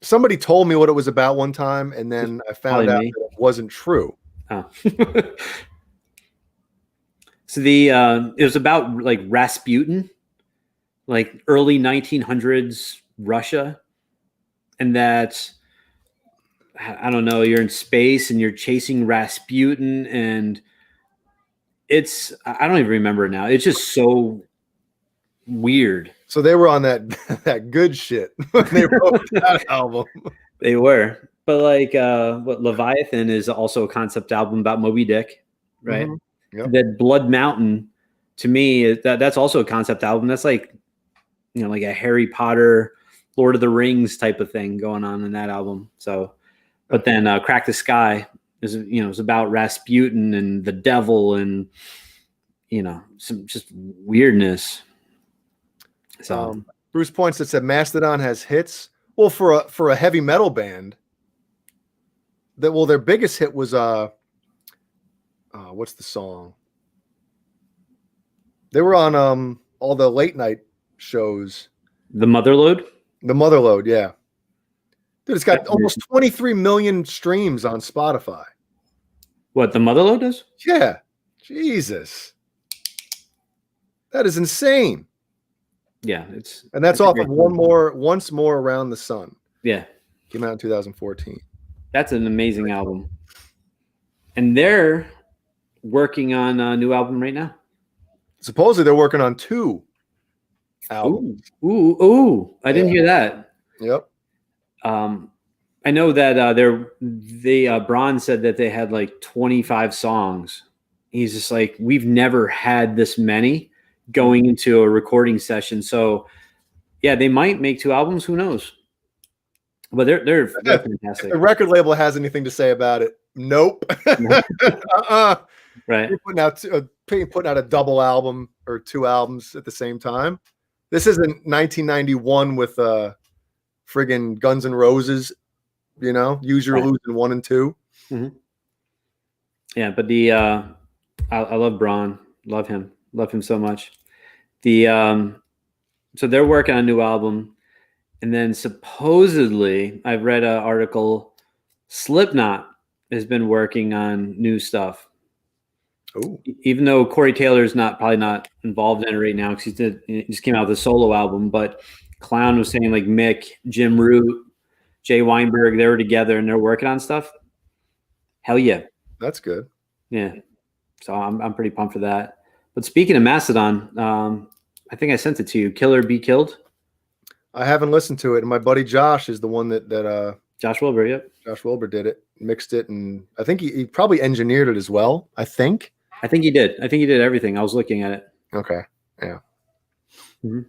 A: Somebody told me what it was about one time, and then I found out that it wasn't true.
B: Oh. So it was about like Rasputin, like early 1900s Russia, and that I don't know, you're in space and you're chasing Rasputin, and I don't even remember now. It's just so weird.
A: So they were on that good shit when they wrote that album.
B: They were, but like what Leviathan is also a concept album about Moby Dick, right?
A: Mm-hmm. Yep.
B: That Blood Mountain, to me, that's also a concept album. That's like like a Harry Potter, Lord of the Rings type of thing going on in that album. So, but then Crack the Sky is about Rasputin and the devil and some just weirdness. So
A: Bruce points that said Mastodon has hits. Well, for a heavy metal band, their biggest hit was what's the song? They were on all the late night shows.
B: The Motherlode?
A: The Motherlode, yeah. Dude, it's got almost 23 million streams on Spotify.
B: What, the Motherlode does?
A: Yeah. Jesus. That is insane.
B: Yeah,
A: and that's off of Once More Around the Sun.
B: Yeah.
A: Came out in 2014.
B: That's an amazing album. And they're working on a new album right now.
A: Supposedly they're working on 2 albums.
B: Ooh. I didn't hear that.
A: Yep.
B: I know that Braun said that they had like 25 songs. He's just like, we've never had this many going into a recording session. So yeah, they might make 2 albums. Who knows? But they're fantastic.
A: If the record label has anything to say about it, nope.
B: Right.
A: You're putting out a double album or 2 albums at the same time. This isn't 1991 with friggin' Guns N' Roses, Use Your Illusion 1 and 2.
B: Mm-hmm. Yeah, but I love Braun. Love him so much. So they're working on a new album, and then supposedly I've read an article, Slipknot has been working on new stuff.
A: Oh,
B: even though Corey Taylor's probably not involved in it right now because he just came out with a solo album, but Clown was saying like Mick, Jim Root, Jay Weinberg, they were together and they're working on stuff. Hell yeah.
A: That's good.
B: Yeah. So I'm pretty pumped for that. But speaking of Mastodon, I think I sent it to you. Kill or Be Killed.
A: I haven't listened to it, and my buddy Josh is the one that
B: Josh Wilbur, yep.
A: Josh Wilbur did it, mixed it, and I think he probably engineered it as well. I think
B: he did. I think he did everything. I was looking at it.
A: Okay, yeah.
B: Mhm.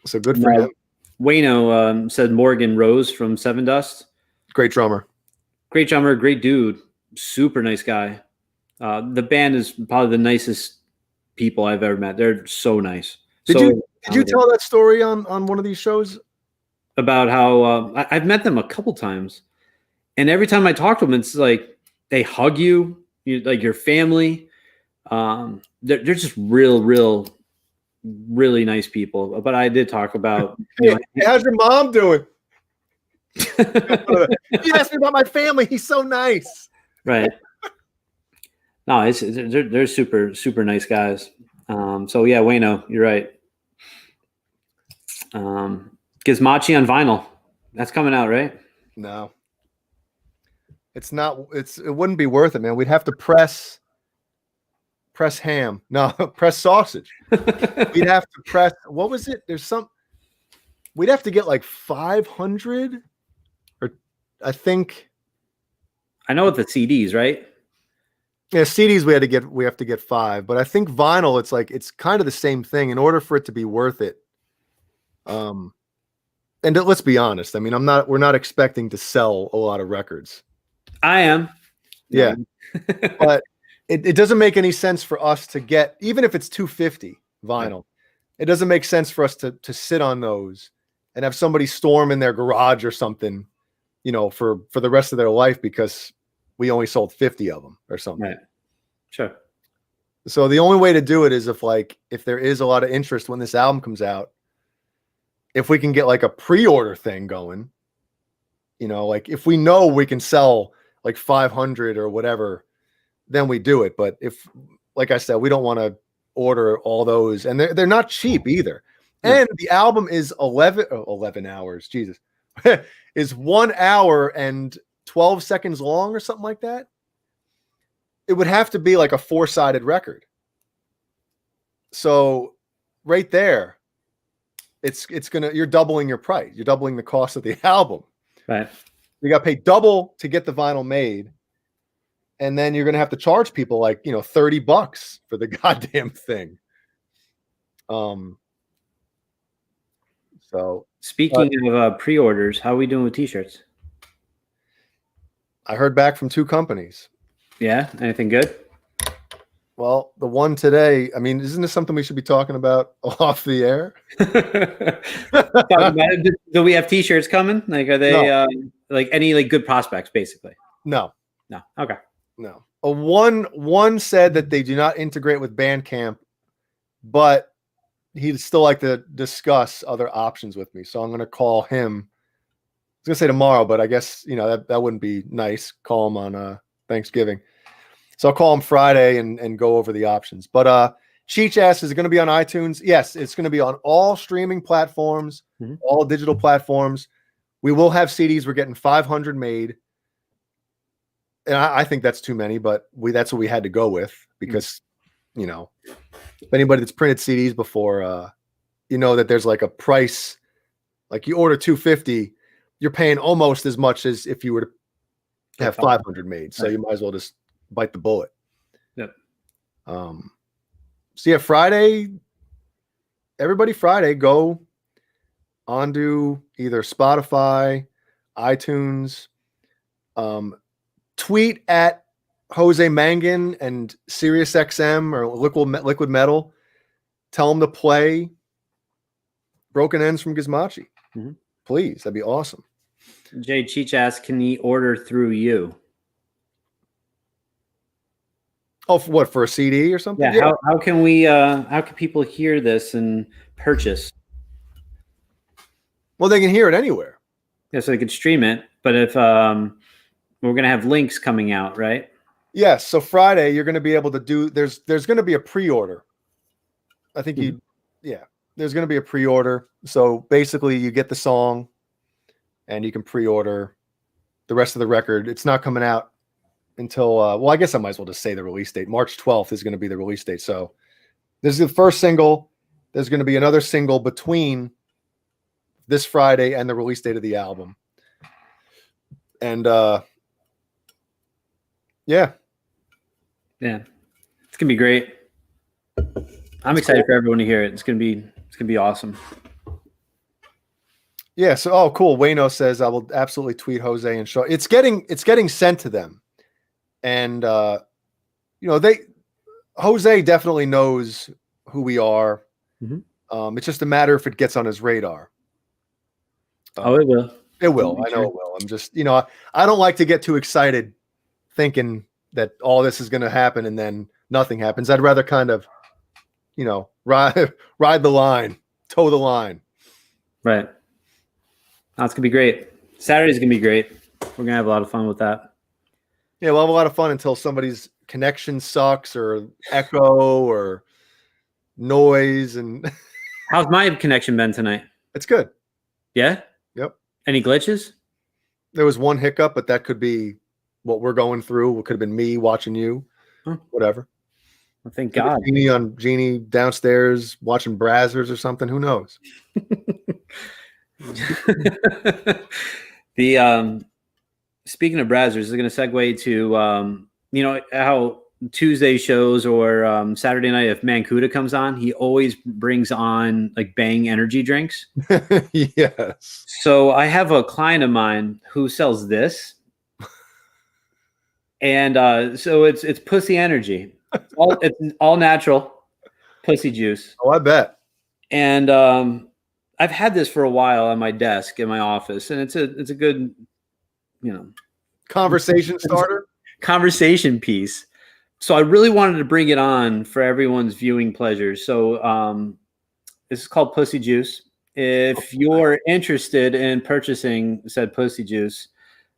A: So good for him.
B: Wayno said Morgan Rose from Seven Dust.
A: Great drummer.
B: Great drummer, great dude, super nice guy. The band is probably the nicest people I've ever met. They're so nice.
A: Did you tell that story on one of these shows?
B: About how I've met them a couple times, and every time I talk to them, it's like they hug you, like your family. They're just really nice people. But I did talk about,
A: hey, how's your mom doing? He asked me about my family. He's so nice.
B: Right. No, they're super nice guys. So yeah, Wayno, you're right. Gizmachi on vinyl. That's coming out, right?
A: No. It's not. It wouldn't be worth it, man. We'd have to press ham. No, press sausage. We'd have to press. What was it? We'd have to get like 500, or I think.
B: I know with the CDs, right?
A: Yeah, CDs we have to get 5, but I think vinyl. It's kind of the same thing. In order for it to be worth it, and let's be honest. I mean, we're not expecting to sell a lot of records.
B: I am.
A: Yeah. But it doesn't make any sense for us to get, even if it's 250 vinyl, it doesn't make sense for us to sit on those and have somebody storm in their garage or something, for the rest of their life because we only sold 50 of them or something.
B: Right. Sure.
A: So the only way to do it is if there is a lot of interest when this album comes out, if we can get like a pre-order thing going, like if we know we can sell like 500 or whatever, then we do it. But if, like I said, we don't want to order all those, and they're not cheap either. Yeah. And the album is 11 hours. Jesus, is 1 hour and 12 seconds long or something like that. It would have to be like a 4-sided record. So right there, you're doubling your price. You're doubling the cost of the album.
B: Right.
A: You got to pay double to get the vinyl made. And then you're going to have to charge people like, $30 for the goddamn thing. So
B: speaking of pre-orders, how are we doing with t-shirts?
A: I heard back from 2 companies.
B: Yeah. Anything good?
A: Well, the one today, I mean, isn't this something we should be talking about off the air?
B: Do we have t-shirts coming? Like, are they like any like good prospects, basically?
A: No.
B: Okay.
A: No. One said that they do not integrate with Bandcamp, but he'd still like to discuss other options with me. So I'm going to call him. I was going to say tomorrow, but I guess, that wouldn't be nice. Call him on Thanksgiving. So I'll call him Friday and go over the options. But Cheech asks, is it going to be on iTunes? Yes, it's going to be on all streaming platforms, all digital platforms. We will have CDs. We're getting 500 made. And I think that's too many, but that's what we had to go with because, if anybody that's printed CDs before, that there's like a price, like you order 250, you're paying almost as much as if you were to have 500 made. So you might as well just bite the bullet.
B: Yep.
A: So yeah, Friday, everybody Friday, go onto either Spotify, iTunes, tweet at Jose Mangin and SiriusXM or Liquid Metal. Tell them to play Broken Ends from Gizmachi. Please, that'd be awesome.
B: Jay Cheech asks, can he order through you?
A: Oh, for what? For a CD or something?
B: Yeah. How can we? How can people hear this and purchase?
A: Well, they can hear it anywhere.
B: Yeah, so they could stream it. But if we're gonna have links coming out, right?
A: Yes. So Friday, you're going to be able to do. There's going to be a pre-order. I think there's going to be a pre-order. So basically, you get the song, and you can pre-order the rest of the record. It's not coming out until well, I guess I might as well just say the release date. March 12th is going to be the release date. So this is the first single. There's going to be another single between this Friday and the release date of the album. And yeah.
B: It's gonna be great. I'm excited for everyone to hear it. It's gonna be awesome.
A: Yeah. So, cool. Wayno says I will absolutely tweet Jose and show. It's getting sent to them, and Jose definitely knows who we are.
B: Mm-hmm.
A: It's just a matter if it gets on his radar.
B: It will.
A: It will. I know it will. I'm just, I don't like to get too excited thinking that all this is going to happen and then nothing happens. I'd rather kind of, ride the line, toe the line.
B: Right. Oh, it's gonna be great. Saturday's gonna be great. We're gonna have a lot of fun with that.
A: Yeah, we'll have a lot of fun until somebody's connection sucks or echo or noise. And
B: how's my connection been tonight?
A: It's good.
B: Yeah.
A: Yep.
B: Any glitches?
A: There was one hiccup, but that could be what we're going through. It could have been me watching you. Whatever.
B: Well, thank God.
A: Jeannie downstairs watching Brazzers or something. Who knows?
B: The speaking of Brazzers, is going to segue to how Tuesday shows or Saturday night, if Mancuda comes on, he always brings on like Bang energy drinks.
A: Yes.
B: So I have a client of mine who sells this, and so it's pussy energy. It's all natural pussy juice.
A: Oh, I bet.
B: And I've had this for a while on my desk in my office, and it's a good,
A: conversation starter,
B: conversation piece. So I really wanted to bring it on for everyone's viewing pleasure. So this is called Pussy Juice. If you're interested in purchasing said Pussy Juice,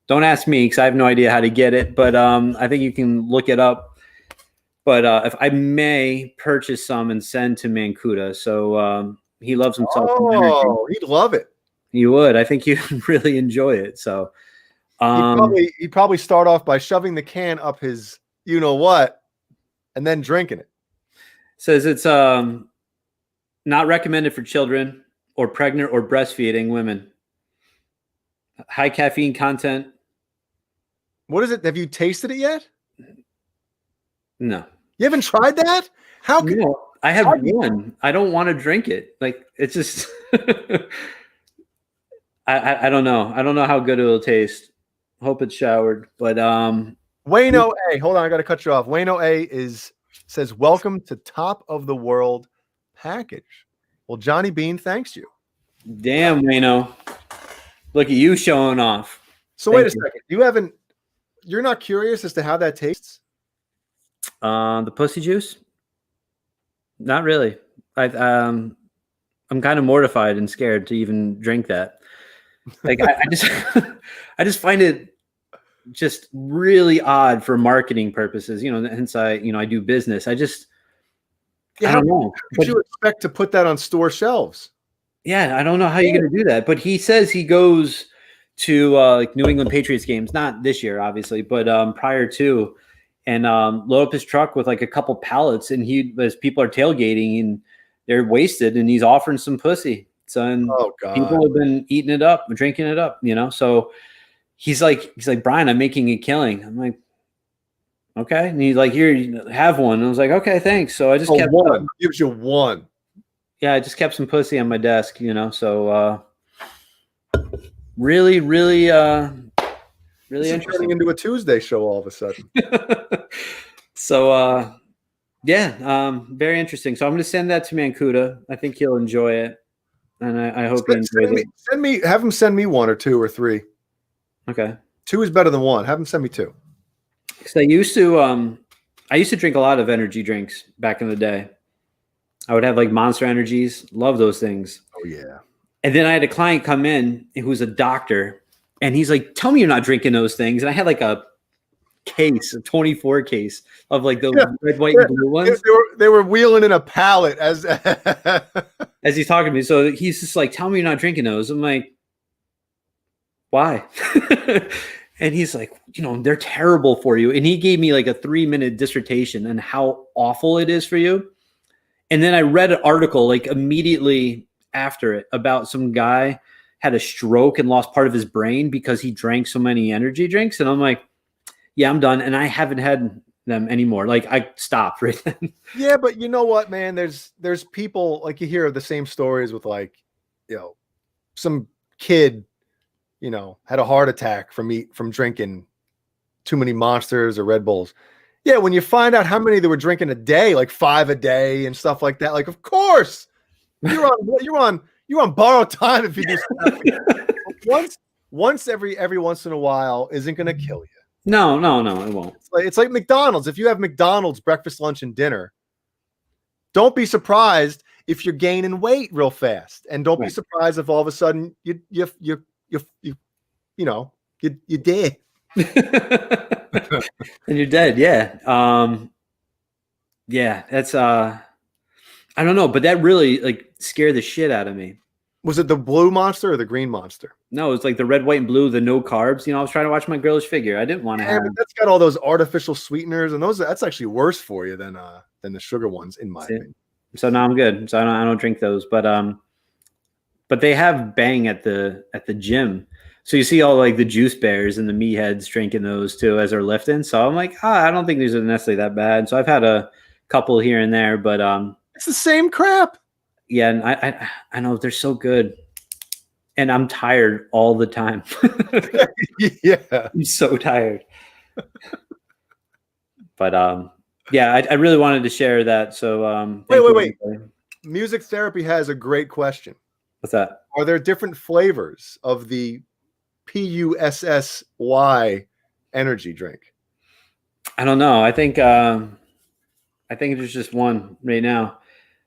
B: don't ask me because I have no idea how to get it, but I think you can look it up. But if I may purchase some and send to Mancuda, so he loves himself.
A: Oh, he'd love it.
B: You would. I think you'd really enjoy it. So
A: he'd probably start off by shoving the can up his what, and then drinking it.
B: Says it's not recommended for children or pregnant or breastfeeding women. High caffeine content.
A: What is it? Have you tasted it yet?
B: No.
A: You haven't tried that? How can
B: I have one. I don't want to drink it. Like, it's just I don't know. I don't know how good it'll taste. Hope it's showered. But
A: Wayno A. Hold on, I gotta cut you off. Wayno A says welcome to Top of the World package. Well, Johnny Beane thanks you.
B: Damn, Wayno. Look at you showing off.
A: So wait a second. You're not curious as to how that tastes?
B: The pussy juice? Not really. I'm kind of mortified and scared to even drink that. Like I just I just find it just really odd for marketing purposes. Hence I do business. I don't know.
A: Could you expect to put that on store shelves?
B: Yeah, I don't know how you're going to do that. But he says he goes to like New England Patriots games, not this year, obviously, but prior to, and load up his truck with like a couple pallets, and as people are tailgating and they're wasted, and he's offering some pussy. So people have been eating it up, drinking it up, So he's like, Brian, I'm making a killing. I'm like, okay. And he's like, here, have one. And I was like, okay, thanks. So I just kept
A: one. Gives you one.
B: Yeah, I just kept some pussy on my desk, So really, really, really interesting.
A: Turning into a Tuesday show all of a sudden.
B: So very interesting. So I'm going to send that to Mancuda. I think he'll enjoy it, and I hope he enjoys it.
A: Have him send me one or two or three.
B: Okay,
A: 2 is better than 1. Have him send me 2.
B: Because I used to drink a lot of energy drinks back in the day. I would have like Monster Energies, love those things.
A: Oh yeah.
B: And then I had a client come in who's a doctor, and he's like, "Tell me you're not drinking those things." And I had like a 24 case of like those red, white, and blue ones.
A: They were wheeling in a pallet as
B: he's talking to me. So he's just like, "Tell me you're not drinking those." I'm like, "Why?" And he's like, "They're terrible for you." And he gave me like a 3-minute dissertation on how awful it is for you. And then I read an article like immediately after it about some guy had a stroke and lost part of his brain because he drank so many energy drinks. And I'm like, yeah, I'm done. And I haven't had them anymore. Like I stopped right then.
A: Yeah, but you know what, man? There's people like you hear the same stories with like, some kid, had a heart attack from drinking too many Monsters or Red Bulls. Yeah, when you find out how many they were drinking a day, like 5 a day and stuff like that, like of course you're on borrowed time if you do stuff. once every once in a while isn't going to kill you.
B: No, it won't.
A: It's like McDonald's. If you have McDonald's breakfast, lunch, and dinner, don't be surprised if you're gaining weight real fast, and don't be surprised if all of a sudden you dead.
B: And you're dead. Yeah. Yeah, that's I don't know, but that really like scared the shit out of me.
A: Was it the blue Monster or the green Monster?
B: No, it's like the red, white, and blue, the no carbs. I was trying to watch my girlish figure. I didn't want to have.
A: But that's got all those artificial sweeteners, and that's actually worse for you than the sugar ones, in my opinion.
B: So now I'm good. So I don't drink those, but they have Bang at the gym. So you see all like the juice bears and the meatheads drinking those too as they're lifting. So I'm like, I don't think these are necessarily that bad. So I've had a couple here and there, but
A: it's the same crap.
B: Yeah, and I know they're so good, and I'm tired all the time.
A: Yeah,
B: I'm so tired. But yeah, I really wanted to share that. So
A: wait. Music Therapy has a great question.
B: What's that?
A: Are there different flavors of the PUSSY energy drink?
B: I don't know. I think there's just one right now.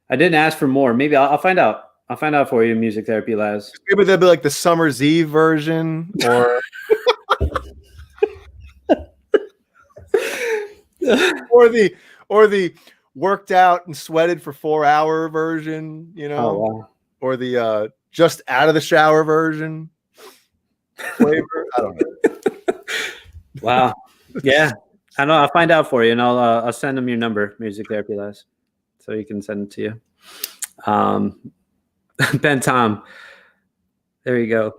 B: I didn't ask for more. Maybe I'll find out. I'll find out for you, Music Therapy Laz.
A: Maybe there'll be like the Summer's Eve version, or or the worked out and sweated for 4-hour version,
B: Oh, wow.
A: or the just out of the shower version flavor. I don't know.
B: Wow. Yeah. I know. I'll find out for you, and I'll send them your number, Music Therapy Laz, so you can send it to you. Ben Tom. There you go.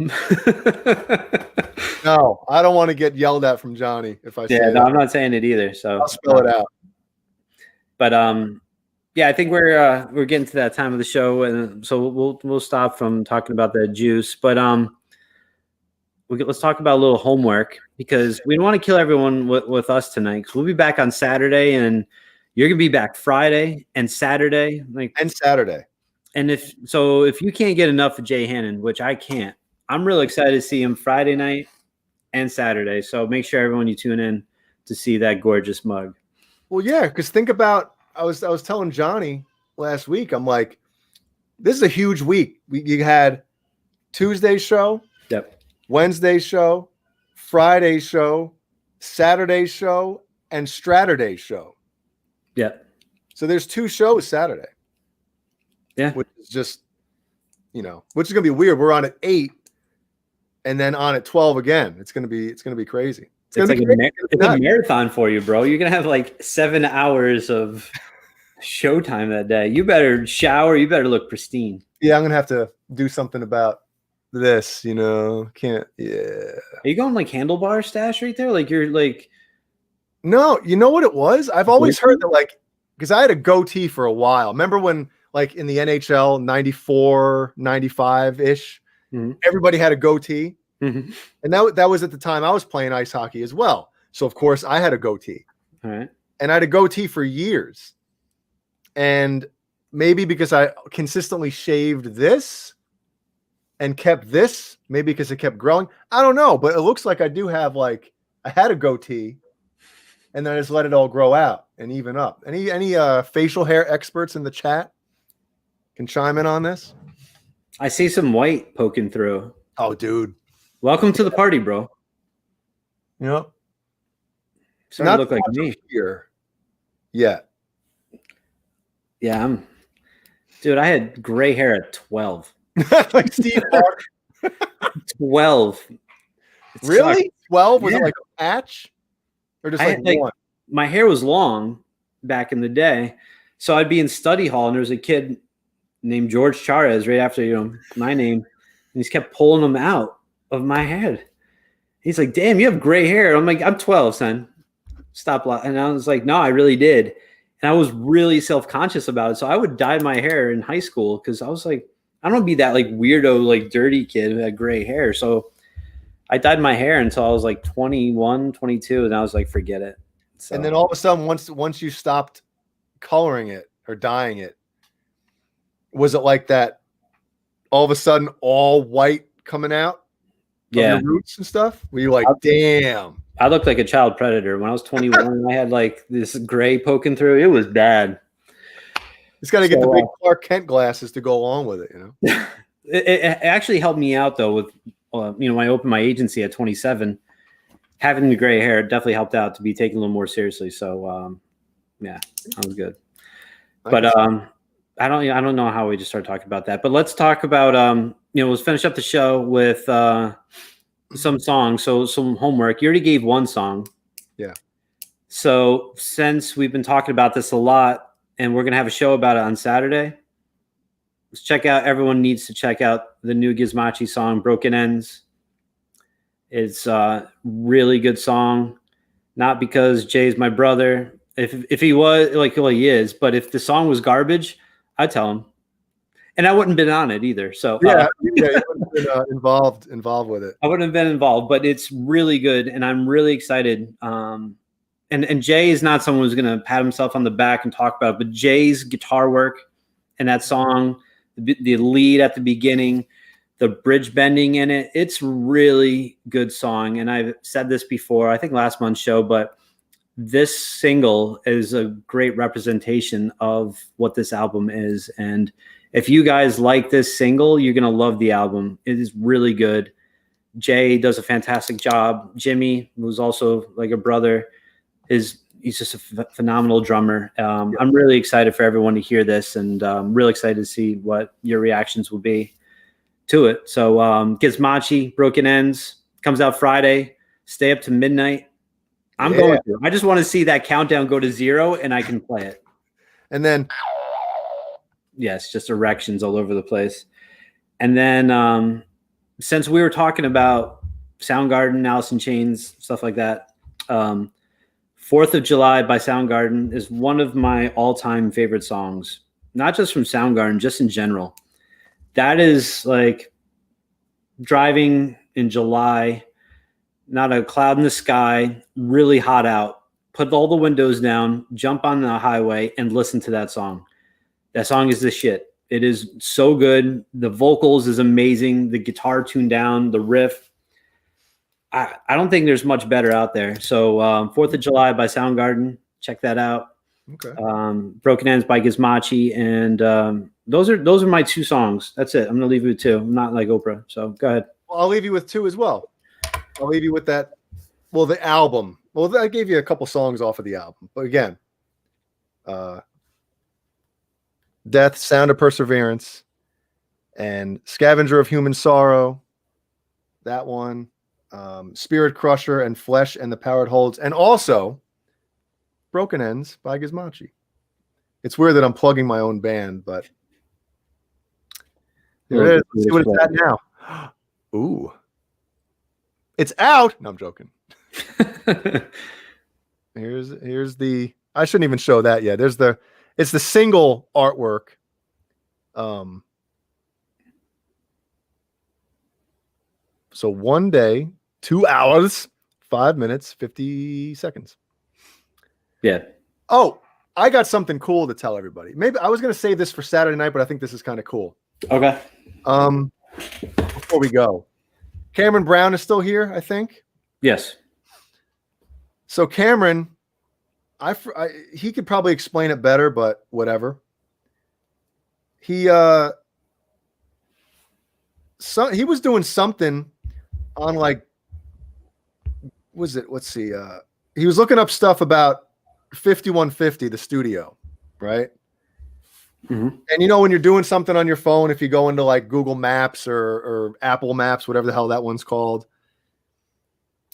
A: No, I don't want to get yelled at from Johnny if I say
B: Yeah, no,
A: that.
B: I'm not saying it either. So
A: I'll spell it out.
B: But yeah, I think we're getting to that time of the show, and so we'll stop from talking about the juice. But let's talk about a little homework, because we don't want to kill everyone with us tonight, because we'll be back on Saturday, and you're gonna be back Friday and Saturday,
A: and Saturday.
B: And if you can't get enough of Jay Hannon, which I can't, I'm really excited to see him Friday night and Saturday. So make sure everyone you tune in to see that gorgeous mug.
A: Well, yeah, because think about, I was telling Johnny last week, I'm like, this is a huge week. You had Tuesday's show,
B: Yep.
A: Wednesday's show, Friday's show, Saturday's show, and Straturday's show.
B: Yep.
A: So there's 2 shows Saturday.
B: Yeah.
A: Which is just, which is gonna be weird. We're on at 8 and then on at 12 again. It's gonna be crazy.
B: It's like a marathon for you, bro. You're gonna have like 7 hours of showtime that day. You better shower. You better look pristine.
A: Yeah, I'm gonna have to do something about this. Can't. Yeah.
B: Are you going like handlebar stash right there? Like you're like.
A: No, you know what it was? I've always heard that, because I had a goatee for a while. Remember when, in the NHL 94, 95 ish, everybody had a goatee.
B: Mm-hmm.
A: And that was at the time I was playing ice hockey as well. So of course I had a goatee.
B: All right.
A: And I had a goatee for years. And maybe because I consistently shaved this and kept this, maybe because it kept growing. I don't know, but it looks like I do have I had a goatee and then I just let it all grow out and even up. Any facial hair experts in the chat can chime in on this?
B: I see some white poking through.
A: Oh, dude.
B: Welcome to the party, bro.
A: Yep.
B: Starting to look like me
A: here. Yeah.
B: Yeah, dude, I had gray hair at 12.
A: Like Steve Harvey.
B: 12.
A: Really? 12? Was it like a patch? Or just one?
B: My hair was long back in the day. So I'd be in study hall and there was a kid named George Charez right after, my name. he just kept pulling them out of my head. He's like, damn, you have gray hair. I'm like, I'm 12, son. Stop. And I was like, no, I really did. And I was really self-conscious about it. So I would dye my hair in high school because I was like, I don't want to be that like weirdo, like dirty kid who had gray hair. So I dyed my hair until I was like 21, 22. And I was like, forget it. So,
A: And then all of a sudden, once you stopped coloring it or dyeing it, was it like that all of a sudden all white coming out?
B: Yeah.
A: Your roots and stuff? Were you like, damn?
B: I looked like a child predator. When I was 21, I had like this gray poking through. It was bad.
A: It's got to get the big Clark Kent glasses to go along with it, you know?
B: It actually helped me out though with, when I opened my agency at 27, having the gray hair definitely helped out to be taken a little more seriously. So, yeah, that was good. But I don't know how we just started talking about that. But let's talk about let's finish up the show with some songs. So some homework. You already gave one song.
A: Yeah.
B: So since we've been talking about this a lot, and we're gonna have a show about it on Saturday, let's check out. Everyone needs to check out the new Gizmachi song, "Broken Ends." It's a really good song. Not because Jay's my brother. If he was he is, but if the song was garbage, I'd tell him, and I wouldn't have been on it either. So
A: you wouldn't have been involved with it.
B: I wouldn't have been involved, but it's really good, and I'm really excited. And Jay is not someone who's going to pat himself on the back and talk about it, but Jay's guitar work and that song, the lead at the beginning, the bridge bending in it, it's really good song. And I've said this before, I think last month's show, but this single is a great representation of what this album is. And if you guys like this single, you're going to love the album. It is really good. Jay does a fantastic job. Jimmy, who's also like a brother, he's just a phenomenal drummer. I'm really excited for everyone to hear this, and really excited to see what your reactions will be to it. So Gizmachi, Broken Ends, comes out Friday. Stay up to midnight. I'm going to. I just want to see that countdown go to 0, and I can play it.
A: And then,
B: yes, just erections all over the place. And then, since we were talking about Soundgarden, Alice in Chains, stuff like that, 4th of July by Soundgarden is one of my all-time favorite songs. Not just from Soundgarden, just in general. That is like driving in July, not a cloud in the sky, really hot out. Put all the windows down, jump on the highway, and listen to that song. That song is the shit. It is so good. The vocals is amazing. The guitar tuned down, the riff. I don't think there's much better out there. So 4th of July by Soundgarden. Check that out.
A: Okay.
B: Broken Ends by Gizmachi. And those are my 2 songs. That's it. I'm going to leave you with 2. I'm not like Oprah. So go ahead.
A: Well, I'll leave you with 2 as well. I'll leave you with that. Well, the album. Well, I gave you a couple songs off of the album. But again, Death, Sound of Perseverance, and Scavenger of Human Sorrow. That one. Spirit Crusher and Flesh and the Power It Holds. And also Broken Ends by Gizmachi. It's weird that I'm plugging my own band, but here it is. Let's see what it's at now. Ooh. It's out. No, I'm joking. Here's the, I shouldn't even show that yet. It's the single artwork. So 1 day, 2 hours, 5 minutes, 50 seconds.
B: Yeah.
A: Oh, I got something cool to tell everybody. Maybe I was going to save this for Saturday night, but I think this is kind of cool.
B: Okay.
A: Before we go, Cameron Brown is still here, I think.
B: Yes.
A: So Cameron, he could probably explain it better, but whatever. He was doing something on like, was it? Let's see. He was looking up stuff about 5150, the studio, right?
B: Mm-hmm.
A: And when you're doing something on your phone, if you go into like Google Maps or Apple Maps, whatever the hell that one's called,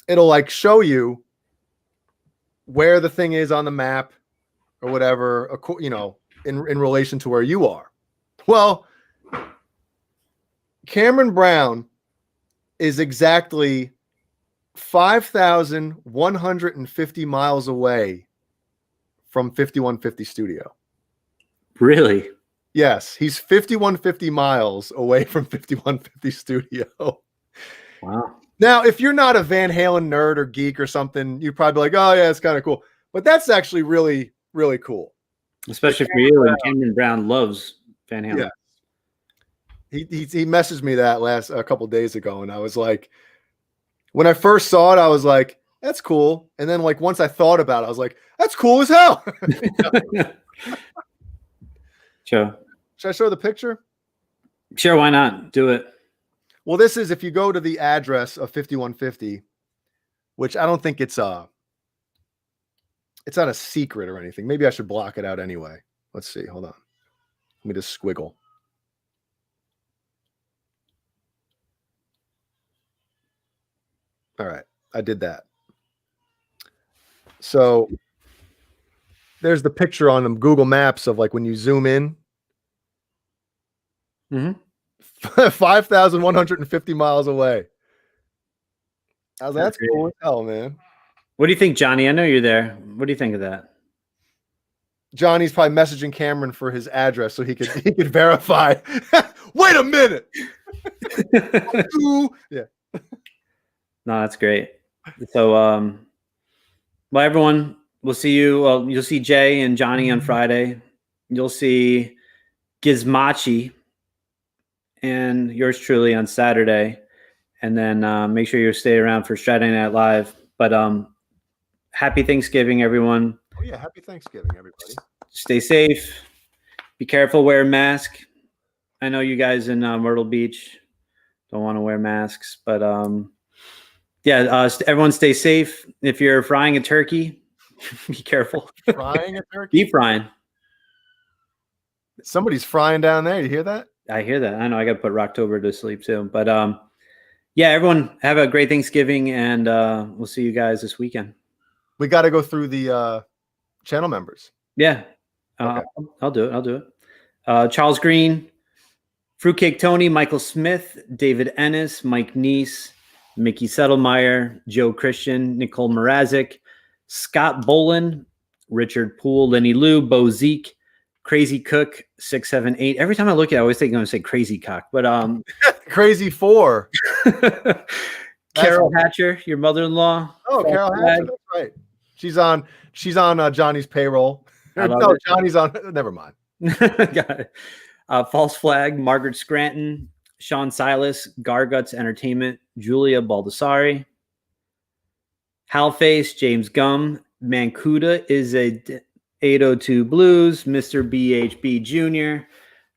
A: it'll like show you where the thing is on the map or whatever, in relation to where you are. Well, Cameron Brown is exactly 5,150 miles away from 5150 Studio.
B: Really?
A: Yes, he's 5,150 miles away from 5150 Studio.
B: Wow.
A: Now, if you're not a Van Halen nerd or geek or something, you're probably like, oh, yeah, it's kind of cool. But that's actually really, really cool.
B: Especially for you, and Cameron Brown loves Van Halen.
A: Yeah. He messaged me that a couple days ago, and I was like, when I first saw it, I was like, that's cool. And then like once I thought about it, I was like, that's cool as hell.
B: Sure.
A: Should I show the picture?
B: Sure, why not? Do it.
A: Well, this is if you go to the address of 5150, which I don't think it's not a secret or anything. Maybe I should block it out anyway. Let's see. Hold on. Let me just squiggle. All right. I did that. So there's the picture on them Google Maps of like when you zoom in. 5,150 miles away. That's cool as hell, man.
B: What do you think, Johnny? I know you're there. What do you think of that?
A: Johnny's probably messaging Cameron for his address so he could verify. Wait a minute. Yeah.
B: No, that's great. So, well, everyone, we'll see you. Well, you'll see Jay and Johnny on Friday. You'll see Gizmachi and yours truly on Saturday. And then make sure you stay around for Saturday Night Live. But happy Thanksgiving, everyone.
A: Oh, yeah. Happy Thanksgiving, everybody.
B: Stay safe. Be careful. Wear a mask. I know you guys in Myrtle Beach don't want to wear masks, but yeah, everyone stay safe. If you're frying a turkey, be careful.
A: Frying a turkey?
B: Deep frying.
A: Somebody's frying down there. You hear that?
B: I hear that. I know I got to put Rocktober to sleep too. But yeah, everyone have a great Thanksgiving, and we'll see you guys this weekend.
A: We got to go through the channel members.
B: Yeah.
A: Okay.
B: I'll do it. Charles Green, Fruitcake Tony, Michael Smith, David Ennis, Mike Neese, Mickey Settlemeyer, Joe Christian, Nicole Mrazek, Scott Bolin, Richard Poole, Lenny Lou, Bo Zeke, Crazy Cook, 678. Every time I look at it, I always think I'm going to say Crazy Cock, but
A: Crazy 4.
B: Carol Hatcher, your mother-in-law.
A: Oh, Carol Hatcher, that's right. She's on Johnny's payroll. No, Johnny's on. Never mind.
B: Got it. False Flag, Margaret Scranton, Sean Silas, Garguts Entertainment, Julia Baldessari, Halface, James Gum, Mancuda is a 802 Blues, Mr. BHB Jr.,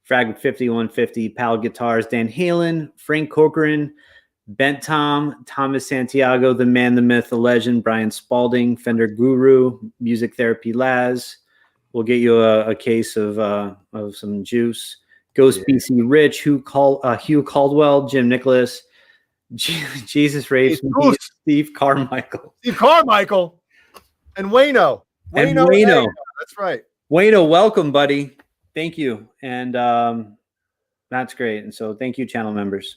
B: Fragment 5150, Pal Guitars, Dan Halen, Frank Corcoran, Bent Tom, Thomas Santiago, the man, the myth, the legend, Brian Spalding, Fender Guru, Music Therapy Laz. We'll get you a case of some juice. Ghost BC Rich, Hugh Caldwell, Jim Nicholas, Jesus Rapes, Steve Carmichael.
A: Steve Carmichael. And Wayno.
B: Wayno.
A: That's right.
B: Wayno, welcome, buddy. Thank you. And that's great. And so thank you, channel members.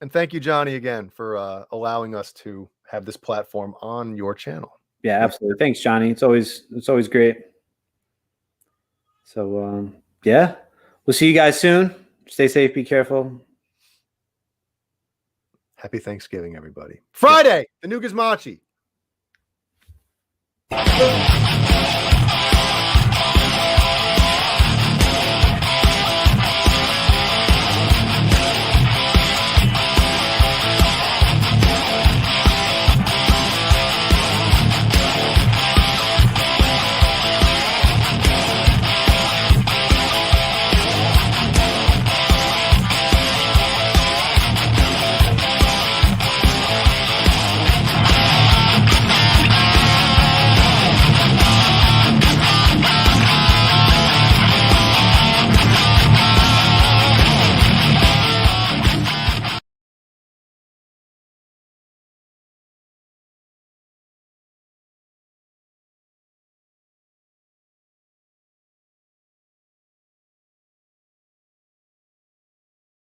A: And thank you, Johnny, again, for allowing us to have this platform on your channel.
B: Yeah, absolutely. Thanks, Johnny. It's always great. So, yeah, we'll see you guys soon. Stay safe. Be careful.
A: Happy Thanksgiving, everybody. Friday, the new Gizmachi.